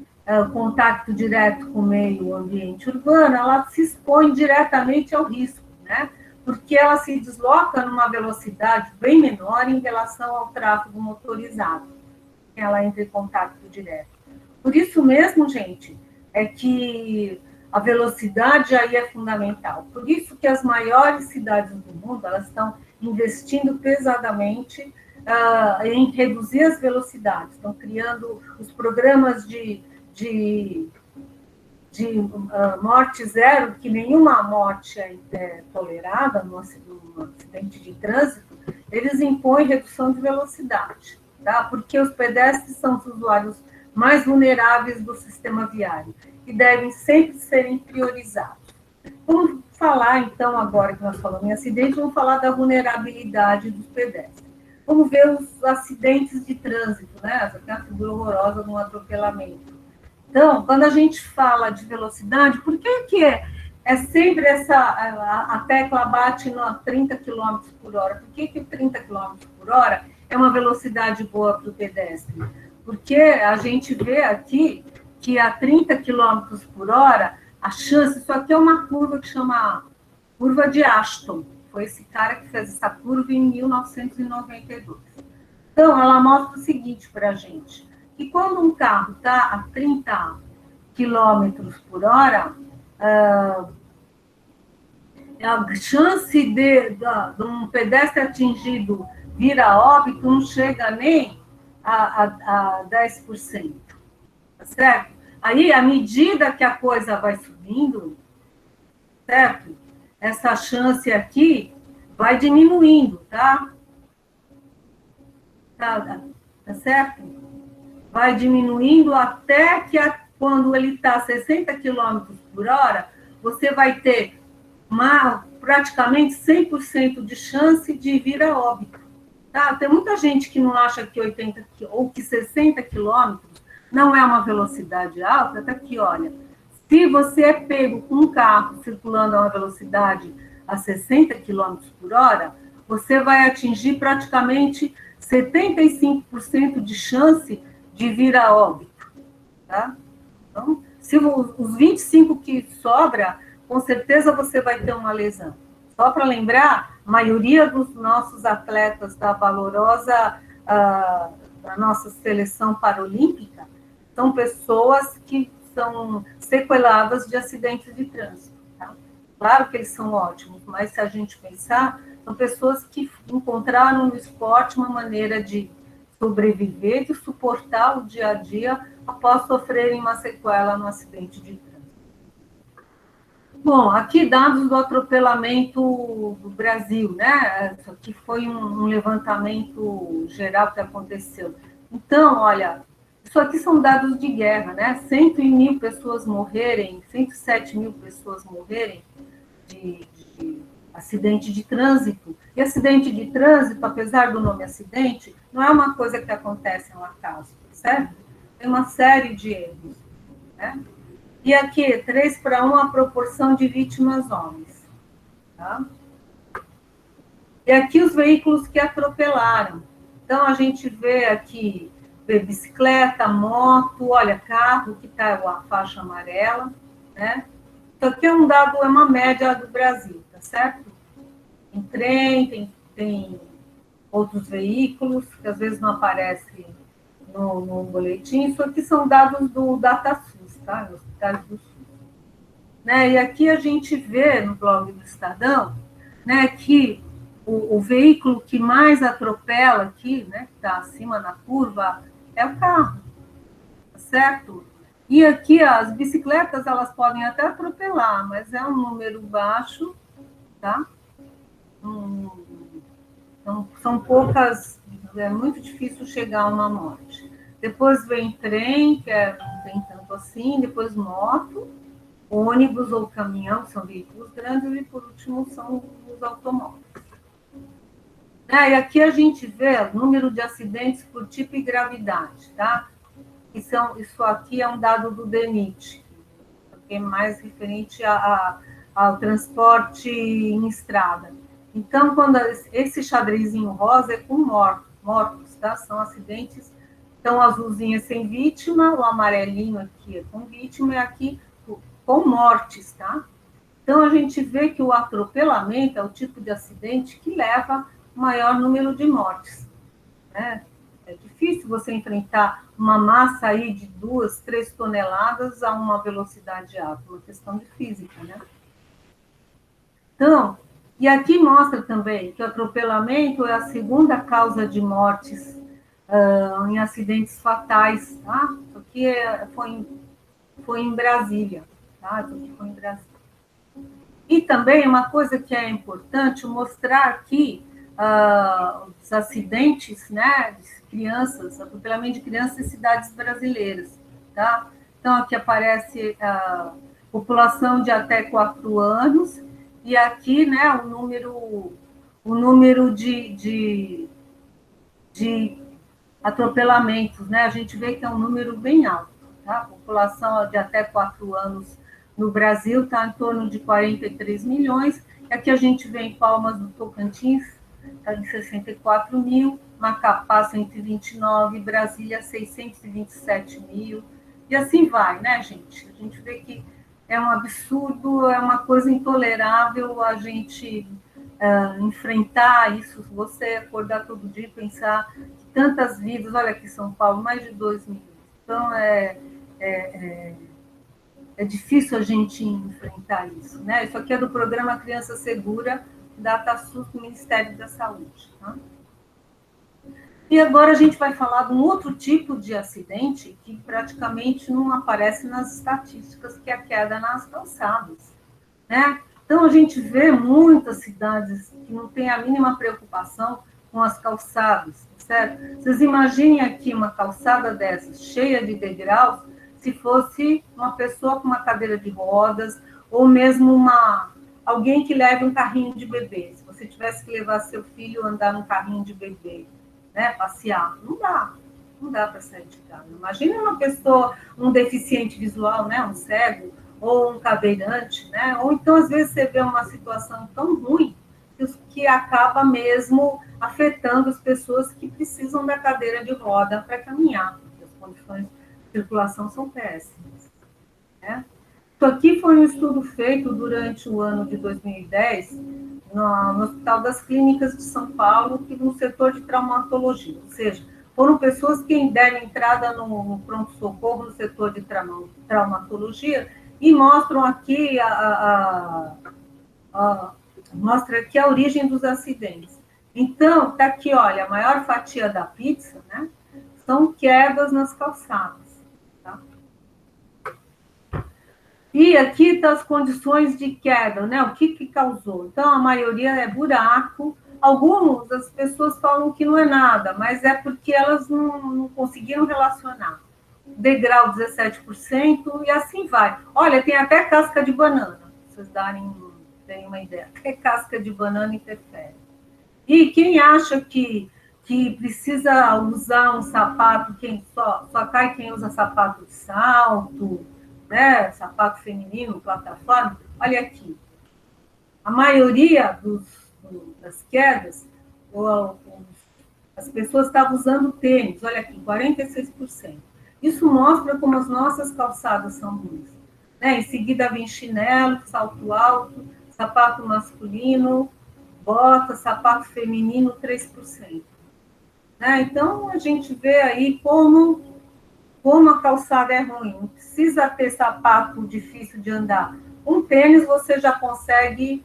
contato direto com o meio ambiente urbano, ela se expõe diretamente ao risco, né? Porque ela se desloca numa velocidade bem menor em relação ao tráfego motorizado, que ela entra em contato direto. Por isso mesmo, gente, é que a velocidade aí é fundamental. Por isso que as maiores cidades do mundo, elas estão investindo pesadamente em reduzir as velocidades, estão criando os programas de morte zero, que nenhuma morte é tolerada num acidente de trânsito, eles impõem redução de velocidade, tá? Porque os pedestres são os usuários mais vulneráveis do sistema viário e devem sempre serem priorizados. Vamos falar, então, agora que nós falamos em acidente, vamos falar da vulnerabilidade dos pedestres. Vamos ver os acidentes de trânsito, né? Aquela figura horrorosa de um atropelamento. Então, quando a gente fala de velocidade, por que é sempre a tecla bate no 30 km por hora? Por que o 30 km por hora é uma velocidade boa para o pedestre? Porque a gente vê aqui que a 30 km por hora, a chance, isso aqui é uma curva que chama curva de Ashton. Foi esse cara que fez essa curva em 1992. Então, ela mostra o seguinte para a gente, que quando um carro está a 30 km por hora, a chance de um pedestre atingido vir a óbito não chega nem a 10%, tá certo? Aí, à medida que a coisa vai subindo, certo? Essa chance aqui vai diminuindo, tá? Tá certo? Vai diminuindo até que quando ele está a 60 km por hora, você vai ter praticamente 100% de chance de vir a óbito. Tá? Tem muita gente que não acha que 80 ou que 60 km não é uma velocidade alta, até que, olha, se você é pego com um carro circulando a uma velocidade a 60 km por hora, você vai atingir praticamente 75% de chance de vir a óbito. Tá? Então, se os 25 que sobra, com certeza você vai ter uma lesão. Só para lembrar, a maioria dos nossos atletas da valorosa, da nossa seleção paralímpica, são pessoas que são sequeladas de acidentes de trânsito. Tá? Claro que eles são ótimos, mas se a gente pensar, são pessoas que encontraram no esporte uma maneira de sobreviver, de suportar o dia a dia após sofrerem uma sequela no acidente de trânsito. Bom, aqui dados do atropelamento do Brasil, né? Isso aqui foi um levantamento geral que aconteceu. Então, olha, isso aqui são dados de guerra, né? 101.000 pessoas morrerem, 107.000 pessoas morrerem de acidente de trânsito. E acidente de trânsito, apesar do nome acidente, não é uma coisa que acontece ao acaso, certo? Tem uma série de erros, né? E aqui, 3:1 a proporção de vítimas homens. Tá? E aqui os veículos que atropelaram. Então, a gente vê aqui bicicleta, moto, olha, carro, que está a faixa amarela, né? Isso aqui é um dado, é uma média do Brasil, tá certo? Tem trem, tem outros veículos, que às vezes não aparecem no boletim. Isso aqui são dados do DataSUS, tá? Nos hospitais do SUS. Né? E aqui a gente vê no blog do Estadão, né, que o veículo que mais atropela aqui, né, que está acima na curva, é o carro, tá certo? E aqui as bicicletas, elas podem até atropelar, mas é um número baixo, tá? Então, são poucas, é muito difícil chegar a uma morte. Depois vem trem, que não tem tanto assim, depois moto, ônibus ou caminhão, que são veículos grandes, e por último são os automóveis. E aqui a gente vê o número de acidentes por tipo e gravidade, tá? Isso aqui é um dado do DENIT, que é mais referente ao transporte em estrada. Então, quando esse xadrezinho rosa é com mortos, tá? São acidentes, então, azulzinho é sem vítima, o amarelinho aqui é com vítima, e aqui com mortes, tá? Então, a gente vê que o atropelamento é o tipo de acidente que leva maior número de mortes, né? É difícil você enfrentar uma massa aí de 2, 3 toneladas a uma velocidade alta, uma questão de física, né? Então, e aqui mostra também que o atropelamento é a segunda causa de mortes em acidentes fatais, tá? Isso aqui foi em Brasília, tá? Isso aqui foi em Brasília. E também uma coisa que é importante mostrar aqui os acidentes, né, de crianças, atropelamento de crianças em cidades brasileiras, tá? Então, aqui aparece a população de até 4 anos, e aqui, né, o número de atropelamentos, né? A gente vê que é um número bem alto, tá? A população de até 4 anos no Brasil está em torno de 43 milhões, e aqui a gente vê em Palmas do Tocantins, está em 64 mil, Macapá 129, Brasília 627 mil, e assim vai, né, gente? A gente vê que é um absurdo, é uma coisa intolerável a gente enfrentar isso, você acordar todo dia e pensar que tantas vidas, olha aqui São Paulo, mais de 2 milhões. Então, é difícil a gente enfrentar isso, né? Isso aqui é do programa Criança Segura, DataSUS do Ministério da Saúde, tá? E agora a gente vai falar de um outro tipo de acidente que praticamente não aparece nas estatísticas, que é a queda nas calçadas, né? Então, a gente vê muitas cidades que não têm a mínima preocupação com as calçadas, certo? Vocês imaginem aqui uma calçada dessas, cheia de degraus, se fosse uma pessoa com uma cadeira de rodas, ou mesmo alguém que leve um carrinho de bebê. Se você tivesse que levar seu filho a andar num carrinho de bebê, né, passear, não dá para sair de casa. Imagina uma pessoa, um deficiente visual, né, um cego, ou um cadeirante, né? Ou então, às vezes, você vê uma situação tão ruim que acaba mesmo afetando as pessoas que precisam da cadeira de roda para caminhar, porque as condições de circulação são péssimas, né? Isso aqui foi um estudo feito durante o ano de 2010 no Hospital das Clínicas de São Paulo, no setor de traumatologia, ou seja, foram pessoas que deram entrada no pronto-socorro no setor de traumatologia e mostram aqui mostra aqui a origem dos acidentes. Então, tá aqui, olha, a maior fatia da pizza, né, são quedas nas calçadas, tá? E aqui estão as condições de queda, né? O que causou? Então, a maioria é buraco. Alguns, as pessoas falam que não é nada, mas é porque elas não conseguiram relacionar. Degrau 17%, e assim vai. Olha, tem até casca de banana, pra vocês terem uma ideia. Até casca de banana interfere. E quem acha que precisa usar um sapato, quem só cai quem usa sapato de salto, né? Sapato feminino, plataforma, olha aqui. A maioria das quedas, as pessoas estavam usando tênis, olha aqui, 46%. Isso mostra como as nossas calçadas são ruins. Né? Em seguida vem chinelo, salto alto, sapato masculino, bota, sapato feminino, 3%. Né? Então, a gente vê aí como a calçada é ruim. Não precisa ter sapato difícil de andar. Um tênis você já consegue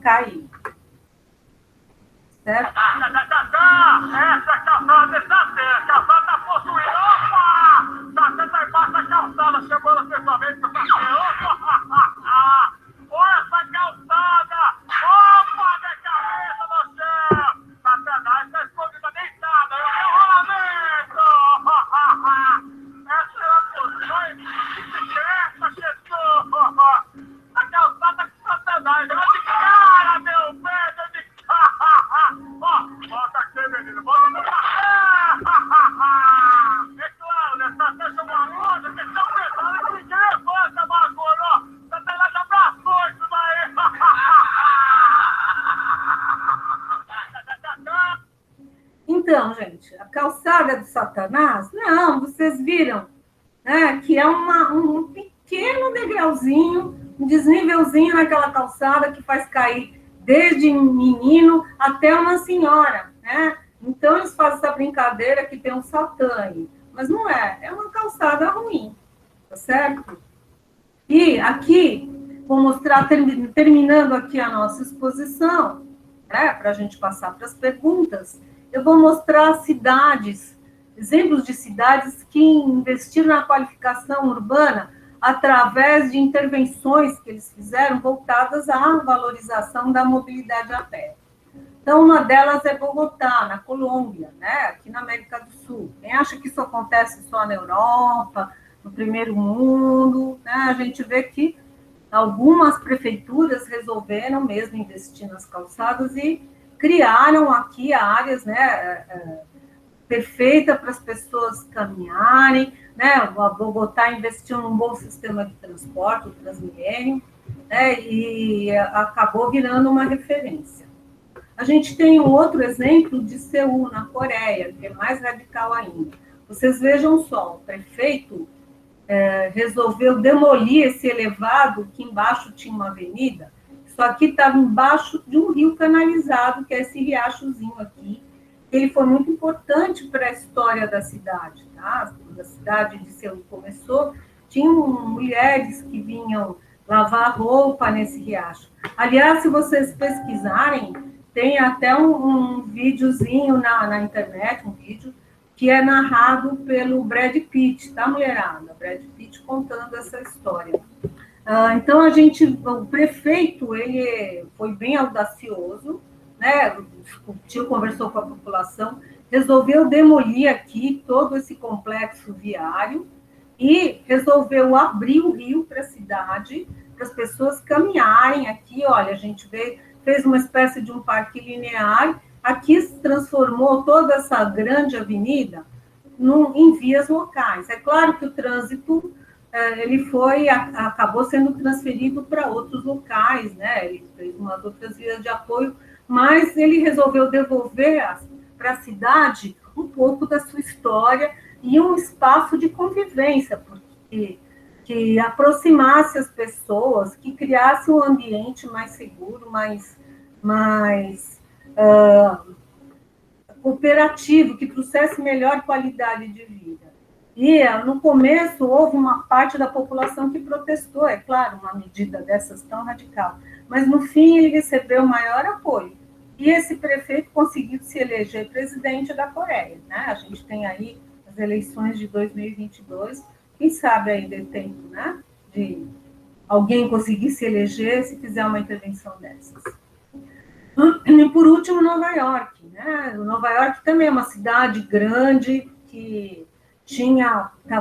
cair. Certo? Essa calçada está certa. A calçada está possuída. Opa! Está tá embaixo da calçada, chamando pessoalmente para olha essa calçada! Opa, de cabeça no chão! Satanás está escondida, deitada. É o rolamento! Essa é a posição de Jesus! A calçada com Satanás. Ela de cara, meu Pedro, de cara! Ó, volta aqui, menino. Volta no café! É claro, né? Tá uma roda, vocês estão pensando que ninguém levanta, bagulho! Satanás abraçou isso daí! Então, gente, a calçada do Satanás, não, vocês viram, né, que é um pequeno degrauzinho, um desnívelzinho naquela calçada que faz cair desde menino até uma senhora, né? Então, eles fazem essa brincadeira que tem um Satã aí. Mas não é uma calçada ruim, tá certo? E aqui, vou mostrar, terminando aqui a nossa exposição, né, para a gente passar para as perguntas, eu vou mostrar cidades, exemplos de cidades que investiram na qualificação urbana através de intervenções que eles fizeram voltadas à valorização da mobilidade a pé. Então, uma delas é Bogotá, na Colômbia, né, aqui na América do Sul. Quem acha que isso acontece só na Europa, no primeiro mundo, né, a gente vê que algumas prefeituras resolveram mesmo investir nas calçadas e criaram aqui áreas, né, perfeita para as pessoas caminharem, né? A Bogotá investiu num bom sistema de transporte, o Transmilenio, né? E acabou virando uma referência. A gente tem um outro exemplo de Seul, na Coreia, que é mais radical ainda. Vocês vejam só, o prefeito resolveu demolir esse elevado, que embaixo tinha uma avenida, só que estava embaixo de um rio canalizado, que é esse riachozinho aqui. Ele foi muito importante para a história da cidade, tá? Quando a cidade de Seul começou, tinham mulheres que vinham lavar roupa nesse riacho. Aliás, se vocês pesquisarem, tem até um videozinho na internet, um vídeo, que é narrado pelo Brad Pitt, tá, mulherada? Brad Pitt contando essa história. Então, o prefeito, ele foi bem audacioso, né? Discutiu, conversou com a população, resolveu demolir aqui todo esse complexo viário e resolveu abrir o rio para a cidade, para as pessoas caminharem aqui. Olha, a gente fez uma espécie de um parque linear, aqui se transformou toda essa grande avenida em vias locais. É claro que o trânsito ele acabou sendo transferido para outros locais, né? Ele fez umas outras vias de apoio, mas ele resolveu devolver para a cidade um pouco da sua história e um espaço de convivência, porque que aproximasse as pessoas, que criasse um ambiente mais seguro, mais cooperativo, que trouxesse melhor qualidade de vida. E, no começo, houve uma parte da população que protestou, é claro, uma medida dessas tão radical, mas, no fim, ele recebeu maior apoio. E esse prefeito conseguiu se eleger presidente da Coreia, né? A gente tem aí as eleições de 2022, quem sabe aí dê tempo, né, de alguém conseguir se eleger se fizer uma intervenção dessas. E, por último, Nova York. Né? Nova York também é uma cidade grande que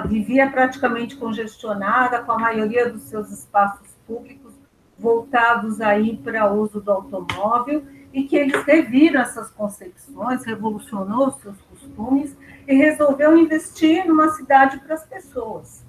vivia praticamente congestionada, com a maioria dos seus espaços públicos voltados aí para o uso do automóvel, e que eles reviram essas concepções, revolucionou os seus costumes e resolveu investir numa cidade para as pessoas.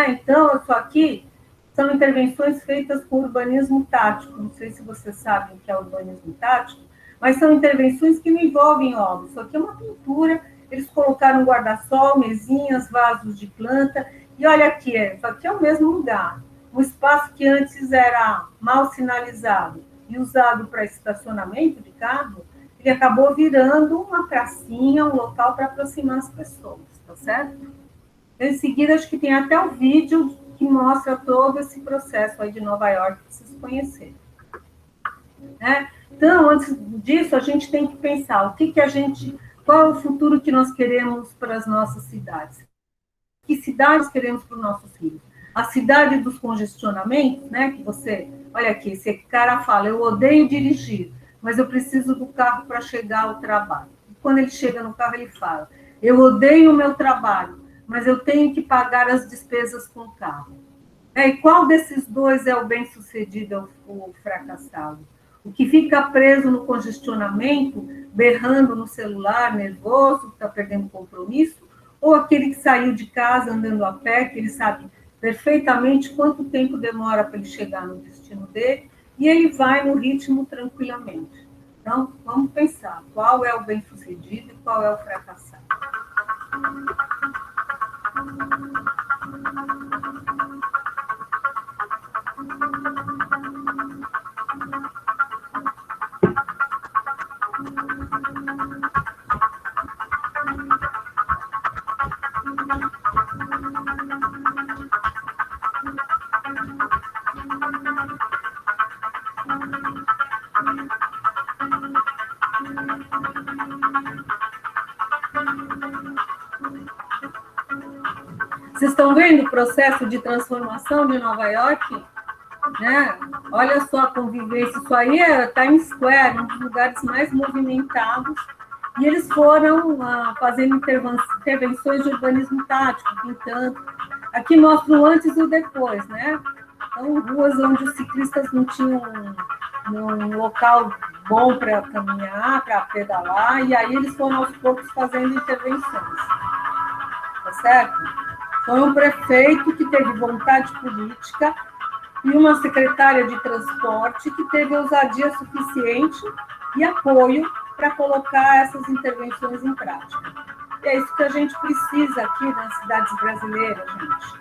Então, isso aqui são intervenções feitas com urbanismo tático. Não sei se vocês sabem o que é urbanismo tático, mas são intervenções que não envolvem obras. Isso aqui é uma pintura, eles colocaram guarda-sol, mesinhas, vasos de planta, e olha aqui, isso aqui é o mesmo lugar. Um espaço que antes era mal sinalizado e usado para estacionamento de carro, ele acabou virando uma pracinha, um local para aproximar as pessoas, tá certo? Em seguida, acho que tem até um vídeo que mostra todo esse processo aí de Nova York, para vocês conhecerem. Então, antes disso, a gente tem que pensar qual é o futuro que nós queremos para as nossas cidades? Que cidades queremos para os nossos filhos? A cidade dos congestionamentos, né? Que olha aqui, esse cara fala, eu odeio dirigir, mas eu preciso do carro para chegar ao trabalho. E quando ele chega no carro, ele fala, eu odeio o meu trabalho, mas eu tenho que pagar as despesas com o carro. E qual desses dois é o bem-sucedido ou o fracassado? O que fica preso no congestionamento, berrando no celular, nervoso, está perdendo compromisso, ou aquele que saiu de casa andando a pé, que ele sabe perfeitamente quanto tempo demora para ele chegar no destino dele, e ele vai no ritmo tranquilamente. Então, vamos pensar, qual é o bem-sucedido e qual é o fracassado. Vocês estão vendo o processo de transformação de Nova York? Né? Olha só a convivência. Isso aí é Times Square, um dos lugares mais movimentados. E eles foram fazendo intervenções de urbanismo tático, pintando. Aqui mostra o antes e o depois, né? Então, ruas onde os ciclistas não tinham um local bom para caminhar, para pedalar, e aí eles foram aos poucos fazendo intervenções. Tá certo? Foi um prefeito que teve vontade política e uma secretária de transporte que teve ousadia suficiente e apoio para colocar essas intervenções em prática. E é isso que a gente precisa aqui nas cidades brasileiras, gente.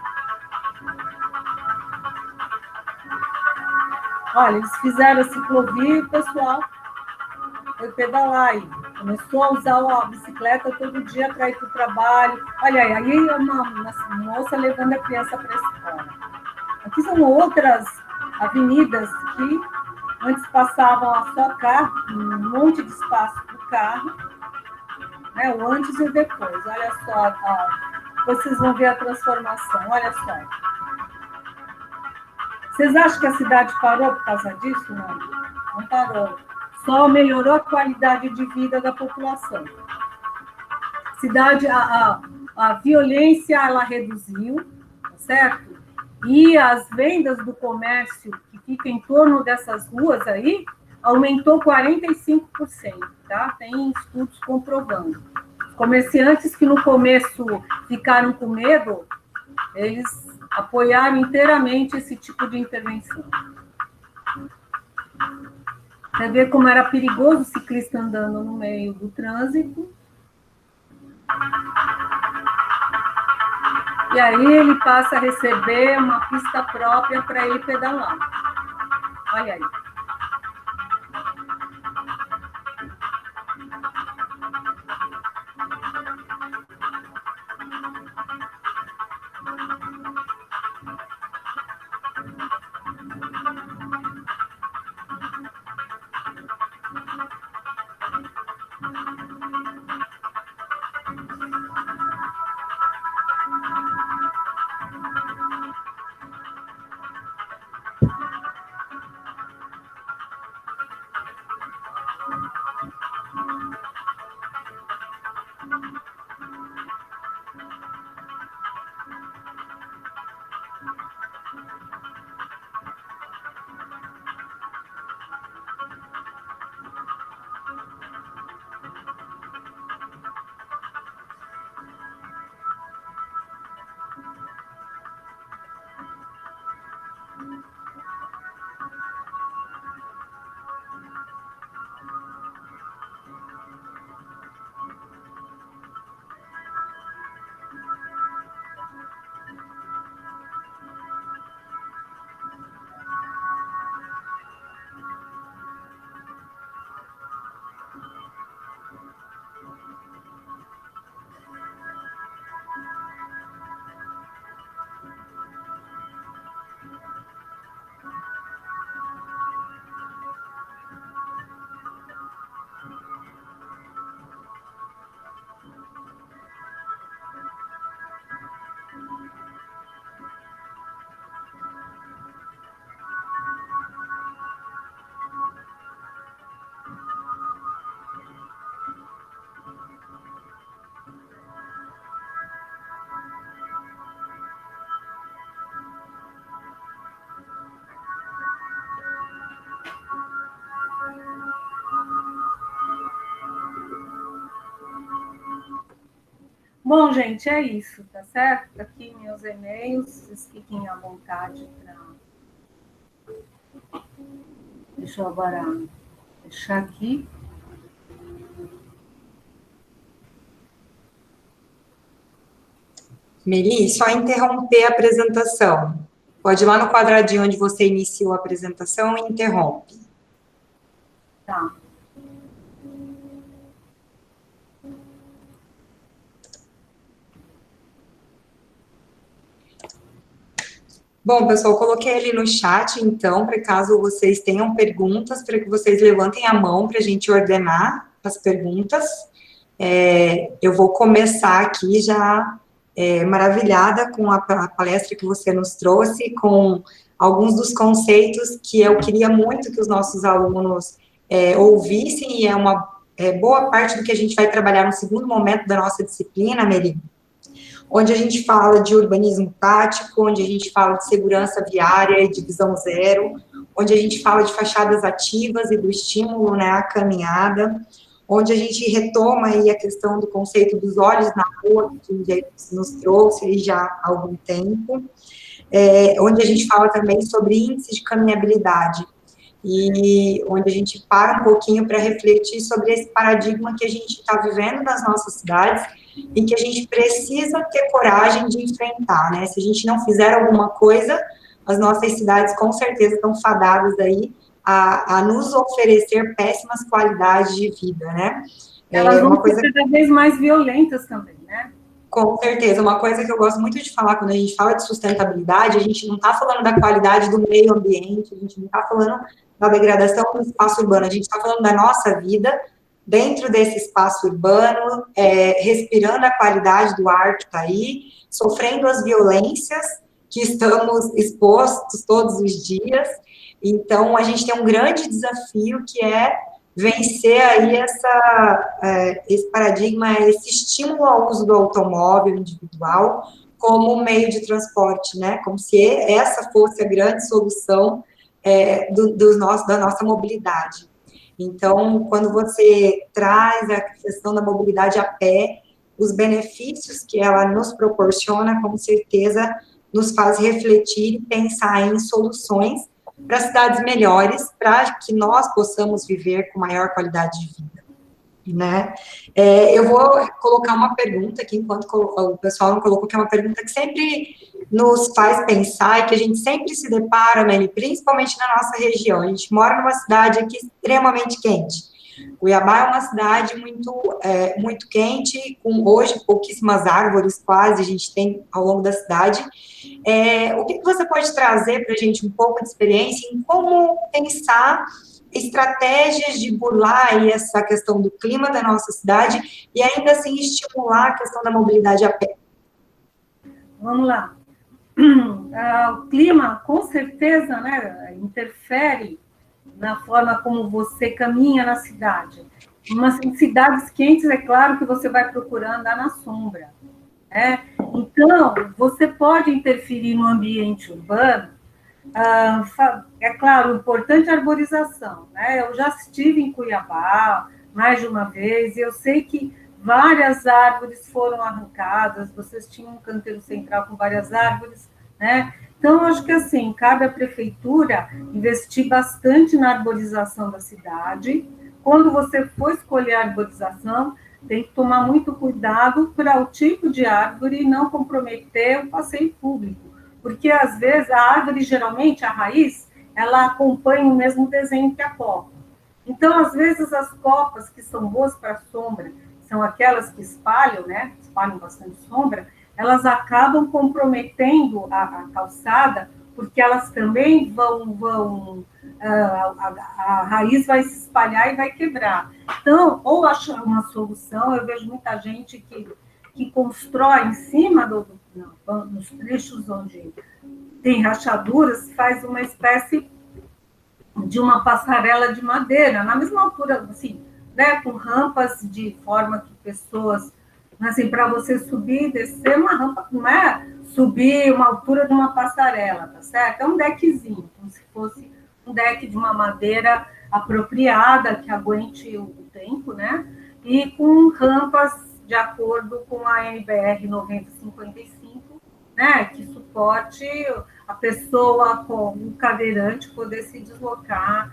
Olha, eles fizeram a ciclovia e o pessoal foi pedalar aí. Começou a usar a bicicleta todo dia para ir para o trabalho. Olha aí uma moça levando a criança para a escola. Aqui são outras avenidas que antes passavam só carro, um monte de espaço para o carro, né? O antes e o depois. Olha só, vocês vão ver a transformação, olha só. Vocês acham que a cidade parou por causa disso? Não, não parou. Só melhorou a qualidade de vida da população. A violência, ela reduziu, certo? E as vendas do comércio que fica em torno dessas ruas aí, aumentou 45%, tá? Tem estudos comprovando. Comerciantes que no começo ficaram com medo, eles apoiaram inteiramente esse tipo de intervenção. Você vê como era perigoso o ciclista andando no meio do trânsito. E aí ele passa a receber uma pista própria para ele pedalar. Olha aí. Bom, gente, é isso, tá certo? Tá aqui meus e-mails, vocês fiquem à vontade para... Deixa eu agora deixar aqui. Meli, só interromper a apresentação. Pode ir lá no quadradinho onde você iniciou a apresentação e interrompe. Tá. Bom, pessoal, coloquei ele no chat, então, para caso vocês tenham perguntas, para que vocês levantem a mão para a gente ordenar as perguntas. Eu vou começar aqui já maravilhada com a palestra que você nos trouxe, com alguns dos conceitos que eu queria muito que os nossos alunos ouvissem, e é uma boa parte do que a gente vai trabalhar no segundo momento da nossa disciplina, Meri, onde a gente fala de urbanismo tático, onde a gente fala de segurança viária e de visão zero, onde a gente fala de fachadas ativas e do estímulo, né, à caminhada, onde a gente retoma aí a questão do conceito dos olhos na rua, que o Jair nos trouxe aí já há algum tempo, onde a gente fala também sobre índice de caminhabilidade, e onde a gente para um pouquinho para refletir sobre esse paradigma que a gente está vivendo nas nossas cidades e que a gente precisa ter coragem de enfrentar, né? Se a gente não fizer alguma coisa, as nossas cidades com certeza estão fadadas aí a nos oferecer péssimas qualidades de vida, né? Elas vão ser cada vez mais violentas também, né? Com certeza, uma coisa que eu gosto muito de falar quando a gente fala de sustentabilidade, a gente não está falando da qualidade do meio ambiente, a gente não está falando da degradação do espaço urbano, a gente está falando da nossa vida dentro desse espaço urbano, respirando a qualidade do ar que está aí, sofrendo as violências que estamos expostos todos os dias. Então, a gente tem um grande desafio que é vencer aí esse paradigma, esse estímulo ao uso do automóvel individual como meio de transporte, né? Como se essa fosse a grande solução da nossa mobilidade. Então, quando você traz a questão da mobilidade a pé, os benefícios que ela nos proporciona, com certeza, nos faz refletir e pensar em soluções para cidades melhores, para que nós possamos viver com maior qualidade de vida, né? Eu vou colocar uma pergunta aqui, enquanto o pessoal não colocou, que é uma pergunta que sempre nos faz pensar e que a gente sempre se depara, né, principalmente na nossa região. A gente mora numa cidade aqui extremamente quente. Cuiabá é uma cidade muito quente, com hoje pouquíssimas árvores, quase, a gente tem ao longo da cidade. O que você pode trazer para a gente um pouco de experiência em como pensar estratégias de burlar aí essa questão do clima da nossa cidade e ainda assim estimular a questão da mobilidade a pé? Vamos lá. O clima, com certeza, né, interfere na forma como você caminha na cidade. Em cidades quentes, é claro que você vai procurar andar na sombra, né? Então, você pode interferir no ambiente urbano. É claro, o importante é a arborização, né? Eu já estive em Cuiabá mais de uma vez, e eu sei que várias árvores foram arrancadas, vocês tinham um canteiro central com várias árvores, né? Então, acho que assim, cabe à prefeitura investir bastante na arborização da cidade. Quando você for escolher a arborização, tem que tomar muito cuidado para o tipo de árvore e não comprometer o passeio público, porque às vezes a árvore, geralmente, a raiz, ela acompanha o mesmo desenho que a copa. Então, às vezes, as copas que são boas para sombra, são aquelas que espalham, né? Espalham bastante sombra, elas acabam comprometendo a calçada, porque elas também a raiz vai se espalhar e vai quebrar. Então, ou achar uma solução, eu vejo muita gente que constrói em cima nos trechos onde tem rachaduras, faz uma espécie de uma passarela de madeira, na mesma altura, assim, né, com rampas de forma que pessoas, assim, para você subir e descer, uma rampa não é subir uma altura de uma passarela, tá certo? É um deckzinho, como se fosse um deck de uma madeira apropriada, que aguente o tempo, né? E com rampas de acordo com a NBR 9055, né, que suporte a pessoa com um cadeirante poder se deslocar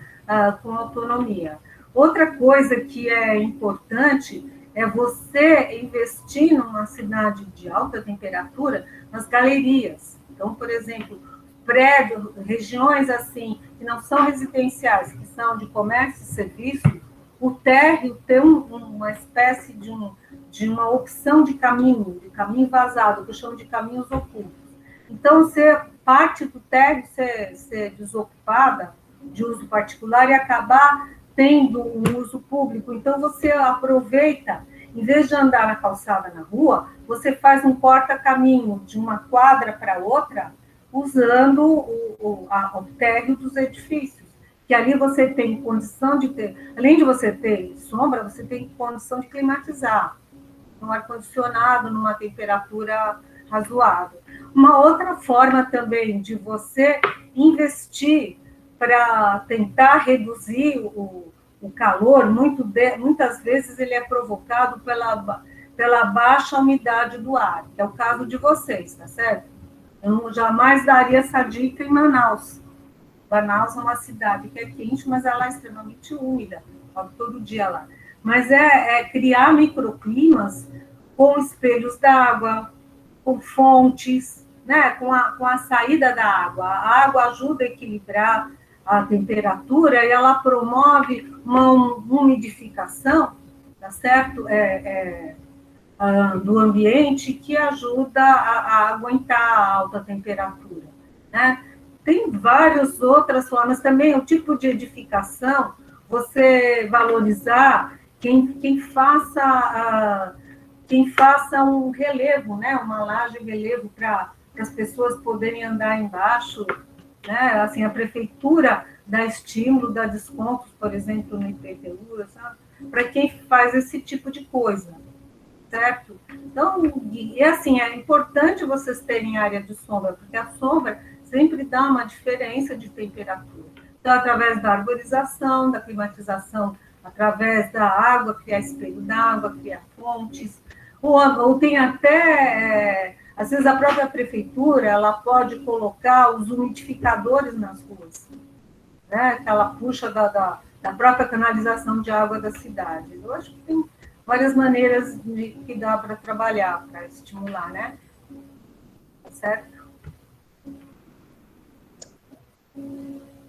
com autonomia. Outra coisa que é importante é você investir numa cidade de alta temperatura nas galerias. Então, por exemplo, prédios, regiões assim, que não são residenciais, que são de comércio e serviço, o térreo tem uma espécie de uma opção de caminho vazado, que eu chamo de caminhos ocultos. Então, parte do térreo ser desocupada de uso particular e acabar tendo um uso público. Então, você aproveita, em vez de andar na calçada na rua, você faz um porta-caminho de uma quadra para outra, usando o térreo dos edifícios, que ali você tem condição de ter, além de você ter sombra, você tem condição de climatizar, um ar-condicionado, numa temperatura razoável. Uma outra forma também de você investir para tentar reduzir o calor, muitas vezes ele é provocado pela baixa umidade do ar, que é o caso de vocês, tá certo? Eu jamais daria essa dica em Manaus. Manaus é uma cidade que é quente, mas ela é extremamente úmida, todo dia lá. Mas é criar microclimas com espelhos d'água, com fontes, né? com a saída da água. A água ajuda a equilibrar a temperatura e ela promove uma umidificação, tá certo? Do ambiente que ajuda a aguentar a alta temperatura, né? Tem várias outras formas também, o tipo de edificação, você valorizar quem faça um relevo, né? Uma laje relevo para as pessoas poderem andar embaixo, né? Assim, a prefeitura dá estímulo, dá descontos, por exemplo, no IPTU, sabe? Para quem faz esse tipo de coisa, certo? Então, e assim, é importante vocês terem área de sombra, porque a sombra sempre dá uma diferença de temperatura. Então, através da arborização, da climatização, através da água, criar espelho d'água, criar fontes, ou tem até, às vezes a própria prefeitura, ela pode colocar os umidificadores nas ruas, né? Que ela puxa da própria canalização de água da cidade. Eu acho que tem várias maneiras que dá para trabalhar, para estimular, né? Certo?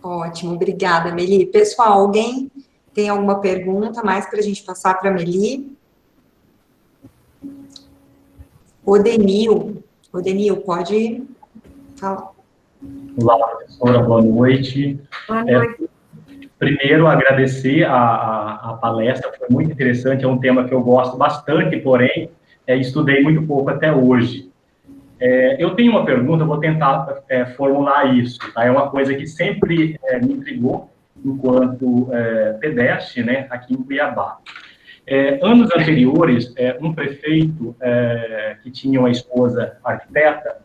Ótimo, obrigada, Meli. Pessoal, alguém tem alguma pergunta mais para a gente passar para a Meli? Odenil, pode falar. Olá, professora, boa noite. Boa noite. Primeiro, agradecer a palestra, foi muito interessante, é um tema que eu gosto bastante, porém, estudei muito pouco até hoje. Eu tenho uma pergunta, eu vou tentar formular isso, tá? É uma coisa que sempre me intrigou enquanto pedestre, né, aqui em Cuiabá. Anos anteriores, um prefeito que tinha uma esposa arquiteta,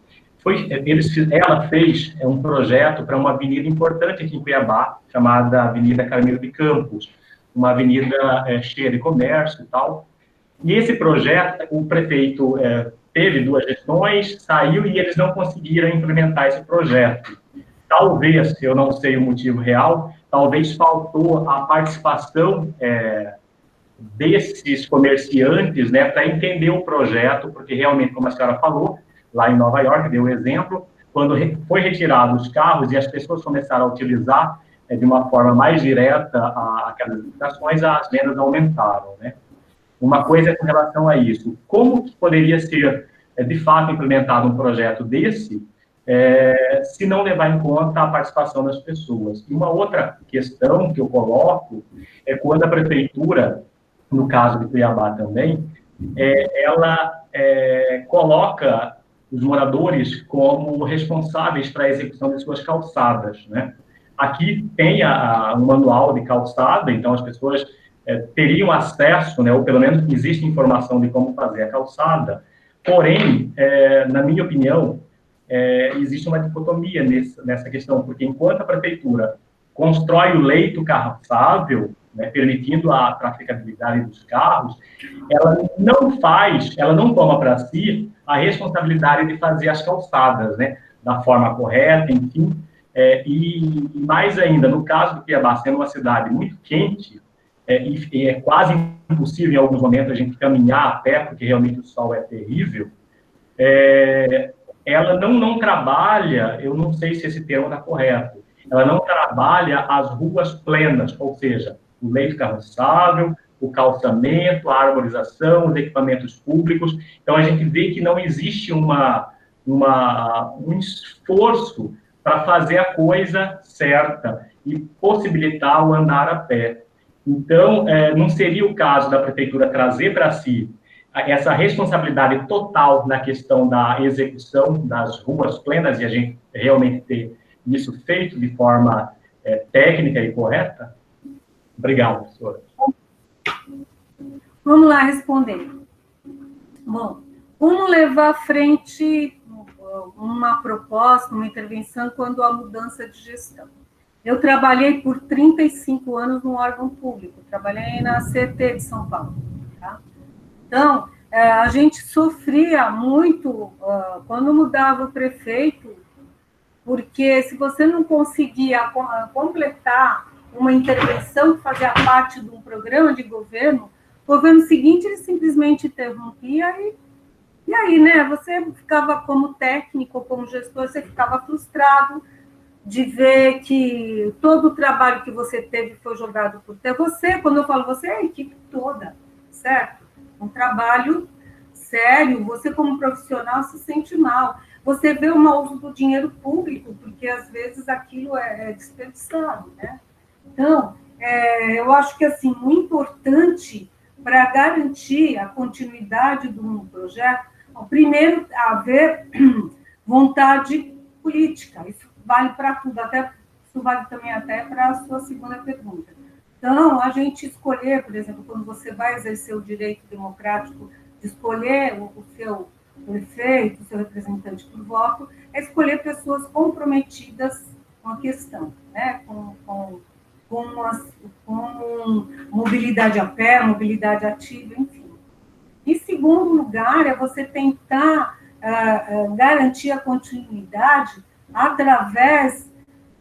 ela fez um projeto para uma avenida importante aqui em Cuiabá, chamada Avenida Carneiro de Campos, uma avenida cheia de comércio e tal. E esse projeto, o prefeito teve 2 gestões, saiu e eles não conseguiram implementar esse projeto. Talvez, eu não sei o motivo real, talvez faltou a participação desses comerciantes, né, para entender o projeto, porque realmente, como a senhora falou, lá em Nova York, deu o exemplo, quando foi retirado os carros e as pessoas começaram a utilizar de uma forma mais direta aquelas edificações, as vendas aumentaram, né? Uma coisa com relação a isso, como que poderia ser, de fato, implementado um projeto desse, se não levar em conta a participação das pessoas? E uma outra questão que eu coloco é quando a prefeitura, no caso de Cuiabá também, ela coloca os moradores como responsáveis para a execução de suas calçadas, né? Aqui tem um manual de calçada, então as pessoas teriam acesso, né, ou pelo menos existe informação de como fazer a calçada, porém, na minha opinião, existe uma dicotomia nessa questão, porque enquanto a prefeitura constrói o leito carroçável, né, permitindo a traficabilidade dos carros, ela não toma para si a responsabilidade de fazer as calçadas, né, da forma correta, enfim. E mais ainda, no caso do Cuiabá, sendo uma cidade muito quente, e é quase impossível em alguns momentos a gente caminhar a pé, porque realmente o sol é terrível, ela não trabalha, eu não sei se esse termo está correto, ela não trabalha as ruas plenas, ou seja, o leito carroçável, o calçamento, a arborização, os equipamentos públicos. Então, a gente vê que não existe um esforço para fazer a coisa certa e possibilitar o andar a pé. Então, não seria o caso da prefeitura trazer para si essa responsabilidade total na questão da execução das ruas plenas e a gente realmente ter isso feito de forma técnica e correta? Obrigado, professora. Vamos lá responder. Bom, como levar à frente uma proposta, uma intervenção quando há mudança de gestão? Eu trabalhei por 35 anos no órgão público, trabalhei na CT de São Paulo. Tá? Então, a gente sofria muito quando mudava o prefeito, porque se você não conseguia completar uma intervenção que fazia parte de um programa de governo, o governo seguinte ele simplesmente interrompia e aí, né, você ficava como técnico, como gestor, você ficava frustrado de ver que todo o trabalho que você teve foi jogado por terra. Você, quando eu falo você, é a equipe toda, certo? Um trabalho sério, você como profissional se sente mal. Você vê o mau uso do dinheiro público, porque às vezes aquilo é desperdiçado, né? Então, eu acho que assim, o importante para garantir a continuidade do projeto, primeiro, haver vontade política. Isso vale para tudo, isso vale também até para a sua segunda pergunta. Então, a gente escolher, por exemplo, quando você vai exercer o direito democrático de escolher o seu prefeito, o seu representante por voto, é escolher pessoas comprometidas com a questão, né? com mobilidade a pé, mobilidade ativa, enfim. Em segundo lugar, é você tentar garantir a continuidade através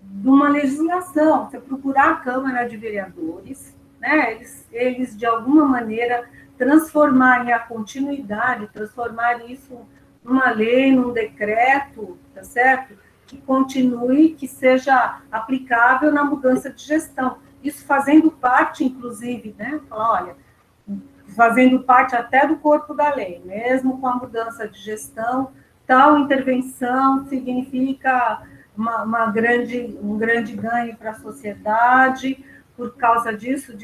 de uma legislação, você procurar a Câmara de Vereadores, né? Eles de alguma maneira, transformarem a continuidade, transformarem isso numa lei, num decreto, tá certo? Que continue, que seja aplicável na mudança de gestão. Isso fazendo parte, inclusive, né? Olha, fazendo parte até do corpo da lei, mesmo com a mudança de gestão, tal intervenção significa um grande ganho para a sociedade, por causa disso,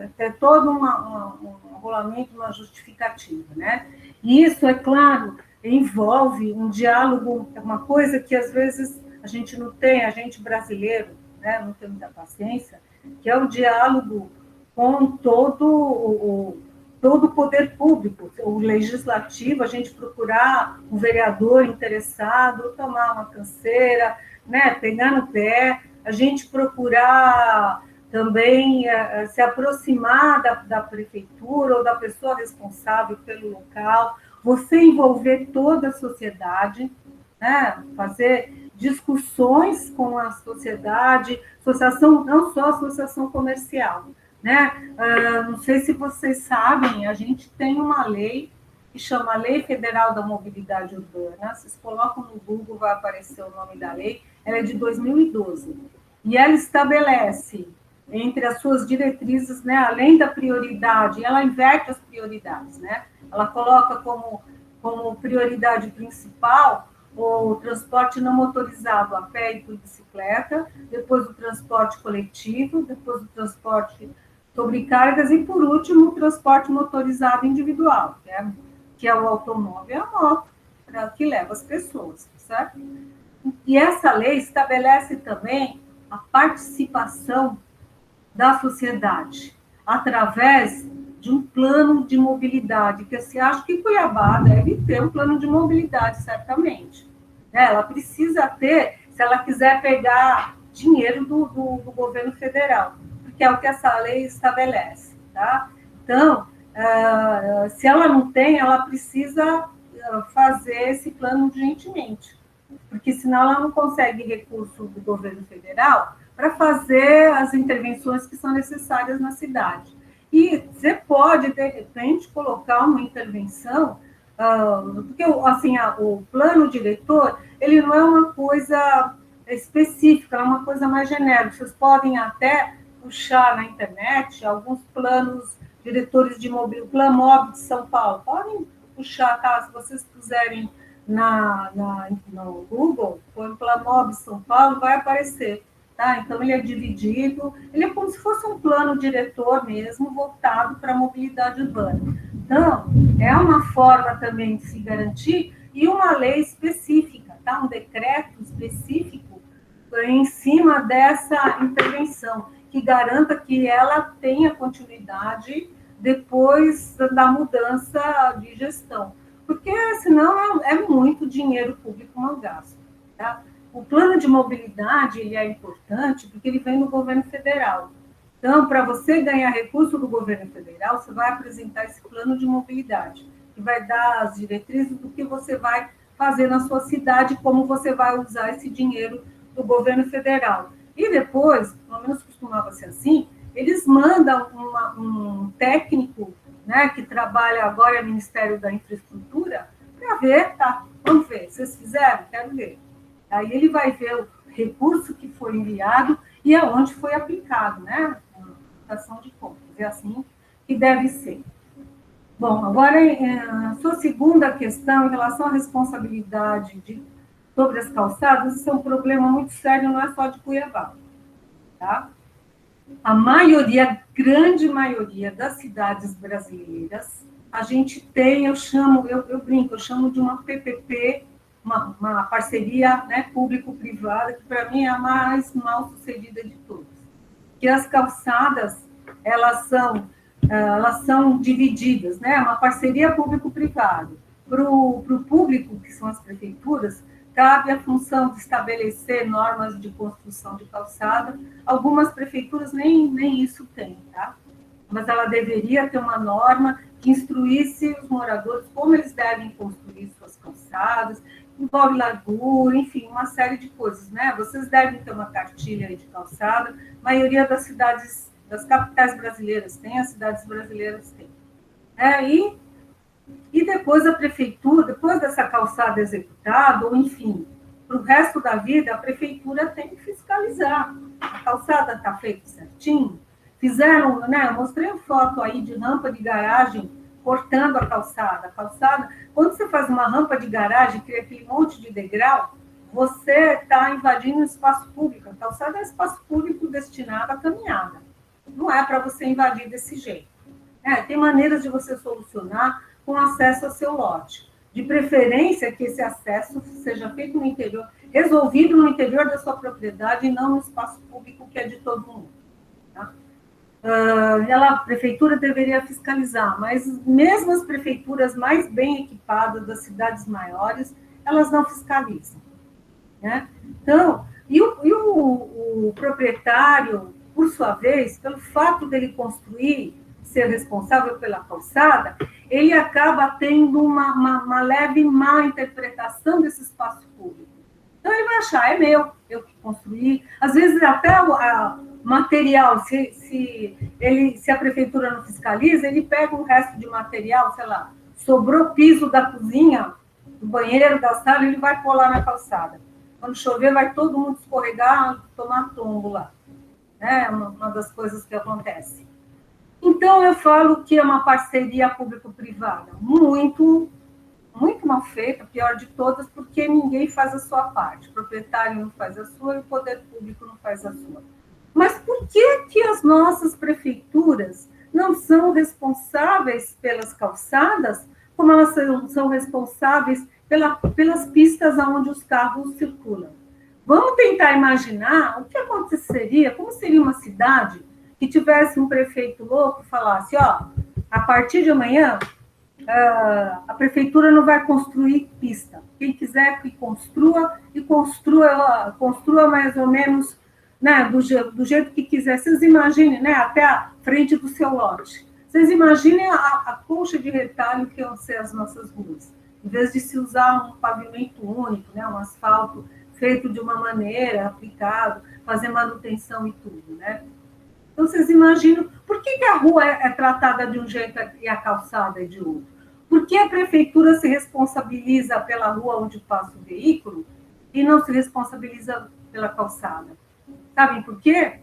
até todo um rolamento, uma justificativa, né? E isso, é claro, envolve um diálogo, uma coisa que às vezes a gente não tem, a gente brasileiro, né, não tem muita paciência, que é o diálogo com todo o poder público, o legislativo, a gente procurar um vereador interessado, tomar uma canseira, né, pegar no pé, a gente procurar também se aproximar da prefeitura ou da pessoa responsável pelo local, você envolver toda a sociedade, né, fazer discussões com a sociedade, associação, não só associação comercial, né? Não sei se vocês sabem, a gente tem uma lei que chama Lei Federal da Mobilidade Urbana, vocês colocam no Google, vai aparecer o nome da lei, ela é de 2012, e ela estabelece, entre as suas diretrizes, né, além da prioridade, ela inverte as prioridades, né? Ela coloca como prioridade principal o transporte não motorizado a pé e por bicicleta, depois o transporte coletivo, depois o transporte sobre cargas e, por último, o transporte motorizado individual, que é o automóvel e a moto, que leva as pessoas, certo? E essa lei estabelece também a participação da sociedade através de um plano de mobilidade, que você acha que Cuiabá deve ter um plano de mobilidade, certamente. Ela precisa ter, se ela quiser pegar dinheiro do governo federal, porque é o que essa lei estabelece, tá? Então, se ela não tem, ela precisa fazer esse plano urgentemente, porque senão ela não consegue recurso do governo federal para fazer as intervenções que são necessárias na cidade. E você pode, de repente, colocar uma intervenção, porque assim, o plano diretor, ele não é uma coisa específica, é uma coisa mais genérica. Vocês podem até puxar na internet alguns planos diretores de mobilidade, o Plamob de São Paulo, podem puxar, tá? Se vocês puserem no Google, põe Plamob São Paulo, vai aparecer. Tá? Então, ele é dividido, ele é como se fosse um plano diretor mesmo, voltado para a mobilidade urbana. Então, é uma forma também de se garantir, e uma lei específica, tá? Um decreto específico em cima dessa intervenção, que garanta que ela tenha continuidade depois da mudança de gestão. Porque, senão, é muito dinheiro público mal gasto, tá? O plano de mobilidade, ele é importante porque ele vem do governo federal. Então, para você ganhar recurso do governo federal, você vai apresentar esse plano de mobilidade, que vai dar as diretrizes do que você vai fazer na sua cidade, como você vai usar esse dinheiro do governo federal. E depois, pelo menos costumava ser assim, eles mandam um técnico, né, que trabalha agora no Ministério da Infraestrutura, para ver, tá, vamos ver, vocês fizeram? Quero ver. Aí ele vai ver o recurso que foi enviado e aonde foi aplicado, né? A aplicação de contas. É assim que deve ser. Bom, agora, a sua segunda questão, em relação à responsabilidade sobre as calçadas, isso é um problema muito sério, não é só de Cuiabá, tá? A maioria, grande maioria das cidades brasileiras, a gente tem, eu brinco, eu chamo de uma PPP, uma parceria, né, público-privada, que para mim é a mais mal sucedida de todas. Que as calçadas, elas são divididas, né, uma parceria público-privada. Para o público, que são as prefeituras, cabe a função de estabelecer normas de construção de calçada. Algumas prefeituras nem isso têm, tá? Mas ela deveria ter uma norma que instruísse os moradores como eles devem construir suas calçadas, envolve largura, enfim, uma série de coisas, né? Vocês devem ter uma cartilha aí de calçada, a maioria das cidades, das capitais brasileiras tem, as cidades brasileiras têm. E depois a prefeitura, depois dessa calçada executada, ou enfim, para o resto da vida, a prefeitura tem que fiscalizar. A calçada está feita certinho? Fizeram, né? Eu mostrei uma foto aí de rampa de garagem cortando a calçada. A calçada, quando você faz uma rampa de garagem, cria aquele monte de degrau, você está invadindo o espaço público. A calçada é espaço público destinado à caminhada. Não é para você invadir desse jeito. Tem maneiras de você solucionar com acesso ao seu lote. De preferência que esse acesso seja feito no interior, resolvido no interior da sua propriedade e não no espaço público que é de todo mundo. Tá? A prefeitura deveria fiscalizar, mas mesmo as prefeituras mais bem equipadas das cidades maiores, elas não fiscalizam. Né? Então, o proprietário, por sua vez, pelo fato dele construir, ser responsável pela calçada, ele acaba tendo uma leve má interpretação desse espaço público. Então, ele vai achar, é meu, eu que construí. Às vezes, até o material, se a prefeitura não fiscaliza, ele pega o resto de material, sei lá, sobrou piso da cozinha, do banheiro, da sala, ele vai colar na calçada. Quando chover, vai todo mundo escorregar, tomar tombo lá. É uma das coisas que acontece. Então, eu falo que é uma parceria público-privada muito, muito mal feita, pior de todas, porque ninguém faz a sua parte. O proprietário não faz a sua e o poder público não faz a sua. Mas por que as nossas prefeituras não são responsáveis pelas calçadas, como elas são responsáveis pelas pistas onde os carros circulam? Vamos tentar imaginar o que aconteceria, como seria uma cidade que tivesse um prefeito louco e falasse, a partir de amanhã, a prefeitura não vai construir pista. Quem quiser que construa, e construa mais ou menos né, do jeito que quiser. Vocês imaginem, né, até a frente do seu lote. Vocês imaginem a colcha de retalho que vão ser as nossas ruas. Em vez de se usar um pavimento único, né, um asfalto feito de uma maneira, aplicado, fazer manutenção e tudo, né? Então, vocês imaginam, por que a rua é tratada de um jeito e a calçada é de outro? Por que a prefeitura se responsabiliza pela rua onde passa o veículo e não se responsabiliza pela calçada? Sabem por quê?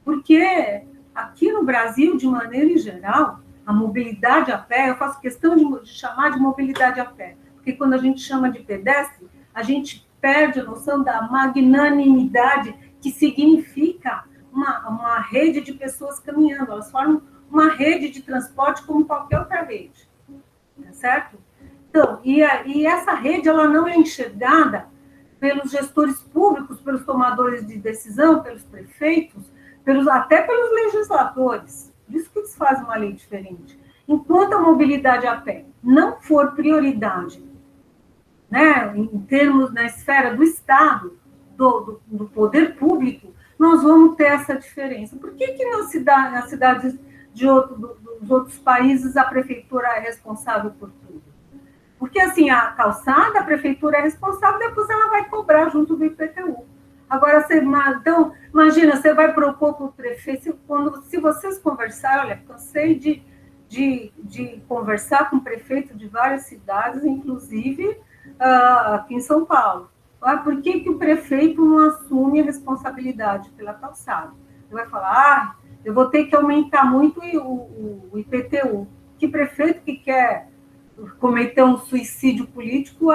Porque aqui no Brasil, de maneira geral, a mobilidade a pé, eu faço questão de chamar de mobilidade a pé, porque quando a gente chama de pedestre, a gente perde a noção da magnanimidade que significa uma rede de pessoas caminhando, elas formam uma rede de transporte como qualquer outra rede, tá certo? Então, e essa rede, ela não é enxergada pelos gestores públicos, pelos tomadores de decisão, pelos prefeitos, até pelos legisladores. Por isso que eles fazem uma lei diferente. Enquanto a mobilidade a pé não for prioridade, né, em termos na esfera do Estado, do poder público, nós vamos ter essa diferença. Por que nas cidades dos outros países a prefeitura é responsável por tudo? Porque, assim, a calçada, a prefeitura é responsável, depois ela vai cobrar junto do IPTU. Agora, então, imagina, você vai propor para o prefeito, se vocês conversarem, olha, cansei de conversar com o prefeito de várias cidades, inclusive aqui em São Paulo. Por que o prefeito não assume a responsabilidade pela calçada? Ele vai falar, eu vou ter que aumentar muito o IPTU. Que prefeito que quer cometer um suicídio político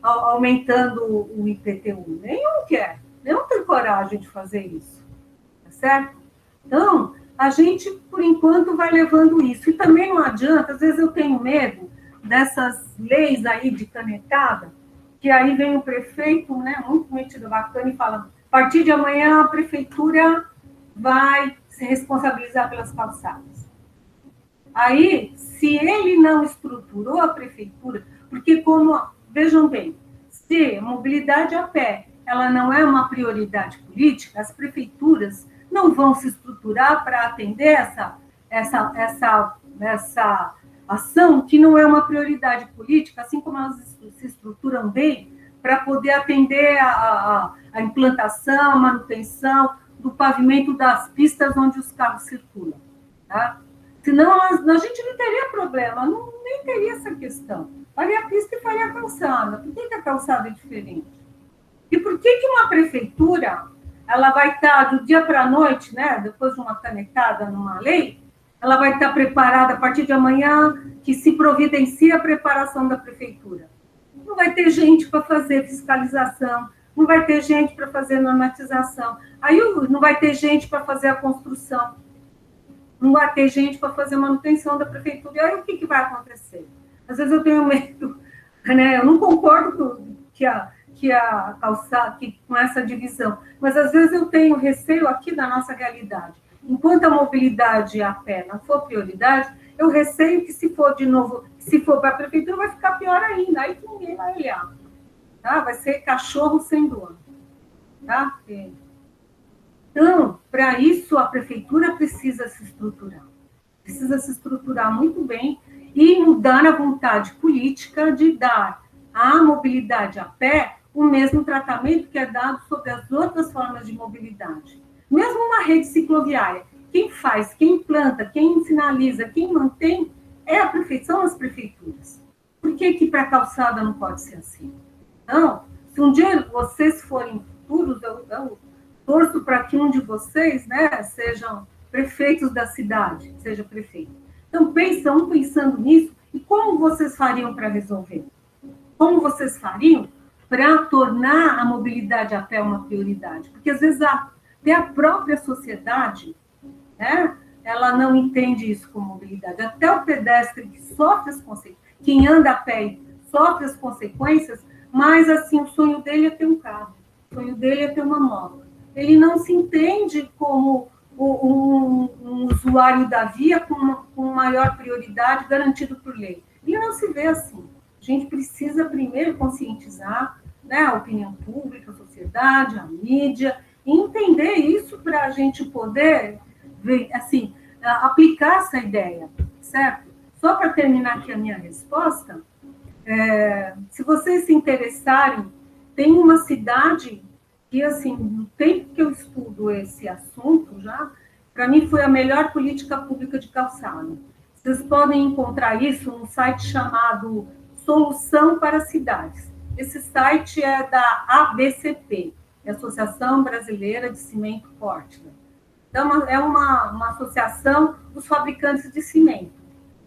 aumentando o IPTU? Nenhum quer. Nenhum tem coragem de fazer isso. Tá certo? Então, a gente, por enquanto, vai levando isso. E também não adianta, às vezes eu tenho medo dessas leis aí de canetada, que aí vem o prefeito, né, muito metido, bacana, e fala, a partir de amanhã a prefeitura vai se responsabilizar pelas calçadas. Aí, se ele não estruturou a prefeitura, porque vejam bem, se a mobilidade a pé, ela não é uma prioridade política, as prefeituras não vão se estruturar para atender essa ação que não é uma prioridade política, assim como elas se estruturam bem para poder atender a implantação, a manutenção do pavimento das pistas onde os carros circulam. Tá? Senão, a gente não teria problema, nem teria essa questão. Faria a pista e faria a calçada. Por que a calçada é diferente? E por que uma prefeitura ela vai estar do dia para a noite, né, depois de uma canetada numa lei, ela vai estar preparada a partir de amanhã, que se providencia a preparação da prefeitura? Não vai ter gente para fazer fiscalização, não vai ter gente para fazer normatização, aí não vai ter gente para fazer a construção, não vai ter gente para fazer manutenção da prefeitura. E aí o que vai acontecer? Às vezes eu tenho medo, né? Eu não concordo com essa divisão, mas às vezes eu tenho receio aqui da nossa realidade. Enquanto a mobilidade a pé não for prioridade, eu receio que se for para a prefeitura, vai ficar pior ainda, aí que ninguém vai olhar. Tá? Vai ser cachorro sem dono. Tá? Então, para isso, a prefeitura precisa se estruturar muito bem e mudar a vontade política de dar à mobilidade a pé o mesmo tratamento que é dado sobre as outras formas de mobilidade. Mesmo uma rede cicloviária, quem faz, quem implanta, quem sinaliza, quem mantém, são as prefeituras. Por que para a calçada não pode ser assim? Então, se um dia vocês forem futuros, eu torço para que um de vocês, né, sejam prefeitos da cidade, seja prefeito. Então, pensando nisso, e como vocês fariam para resolver? Como vocês fariam para tornar a mobilidade a pé uma prioridade? Porque, às vezes, até a própria sociedade, né, ela não entende isso como mobilidade. Até o pedestre que sofre as consequências, quem anda a pé sofre as consequências, mas, assim, o sonho dele é ter um carro, o sonho dele é ter uma moto. Ele não se entende como um usuário da via com maior prioridade garantido por lei. Ele não se vê assim. A gente precisa primeiro conscientizar, né, a opinião pública, a sociedade, a mídia, entender isso para a gente poder, assim, aplicar essa ideia, certo? Só para terminar aqui a minha resposta, se vocês se interessarem, tem uma cidade que, assim, no tempo que eu estudo esse assunto já, para mim foi a melhor política pública de calçada. Vocês podem encontrar isso num site chamado Solução para Cidades. Esse site é da ABCP, Associação Brasileira de Cimento Portland. Então, é uma associação dos fabricantes de cimento.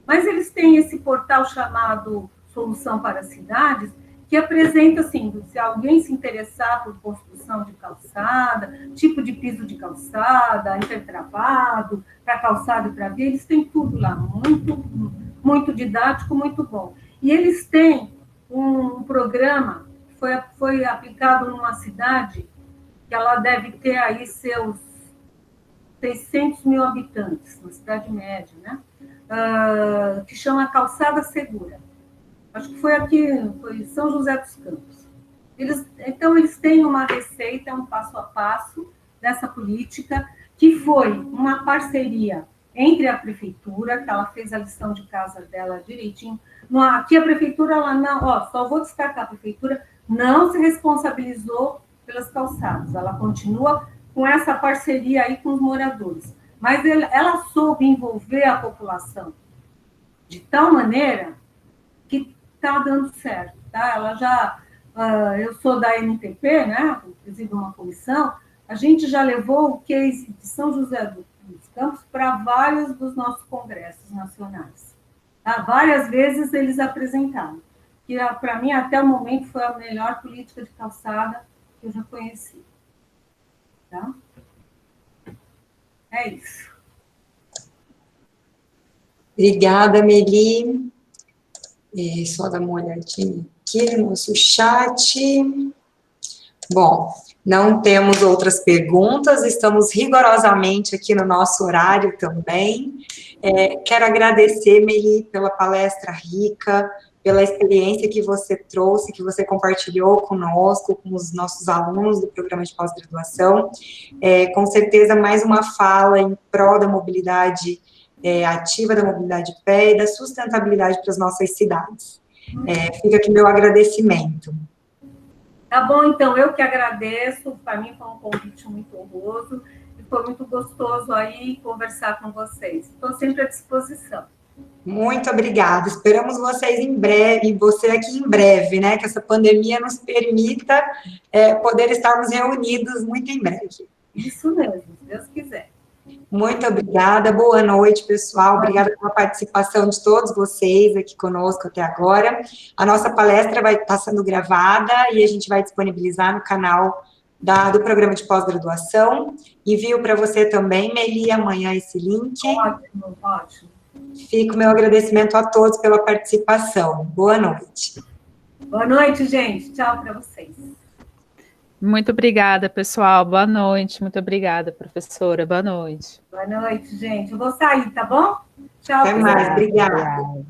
Mas eles têm esse portal chamado Solução para Cidades, que apresenta, assim, se alguém se interessar por construção de calçada, tipo de piso de calçada, intertravado, para calçada e para via, eles têm tudo lá, muito didático, muito bom. E eles têm um programa que foi aplicado numa cidade que ela deve ter aí seus 600 mil habitantes, uma cidade média, né? Que chama Calçada Segura. Acho que foi aqui, foi São José dos Campos. Então, eles têm uma receita, um passo a passo dessa política, que foi uma parceria entre a prefeitura, que ela fez a lição de casa dela direitinho. Aqui a prefeitura, ela não, só vou destacar, a prefeitura não se responsabilizou pelas calçadas, ela continua com essa parceria aí com os moradores. Mas ela soube envolver a população de tal maneira que está dando certo, tá? Ela já, eu sou da NTP, né? Presido uma comissão, a gente já levou o case de São José dos Campos para vários dos nossos congressos nacionais. Tá? Várias vezes eles apresentaram, que para mim até o momento foi a melhor política de calçada que eu já conheci. Tá? É isso. Obrigada, Meli. Só dar uma olhadinha aqui no nosso chat. Bom, não temos outras perguntas, estamos rigorosamente aqui no nosso horário também. Quero agradecer, Meli, pela palestra rica, pela experiência que você trouxe, que você compartilhou conosco, com os nossos alunos do programa de pós-graduação. Com certeza, mais uma fala em prol da mobilidade ativa, da mobilidade pé e da sustentabilidade para as nossas cidades. Fica aqui meu agradecimento. Tá bom, então, eu que agradeço, para mim foi um convite muito honroso, e foi muito gostoso aí conversar com vocês. Estou sempre à disposição. Muito obrigada, esperamos vocês em breve, você aqui em breve, né, que essa pandemia nos permita poder estarmos reunidos muito em breve. Isso mesmo, se Deus quiser. Muito obrigada, boa noite, pessoal, obrigada pela participação de todos vocês aqui conosco até agora. A nossa palestra vai estar sendo gravada e a gente vai disponibilizar no canal do programa de pós-graduação. Envio para você também, Meli, amanhã esse link. Ótimo, ótimo. Fica o meu agradecimento a todos pela participação. Boa noite. Boa noite, gente. Tchau para vocês. Muito obrigada, pessoal. Boa noite. Muito obrigada, professora. Boa noite. Boa noite, gente. Eu vou sair, tá bom? Tchau. Até mais. Obrigada.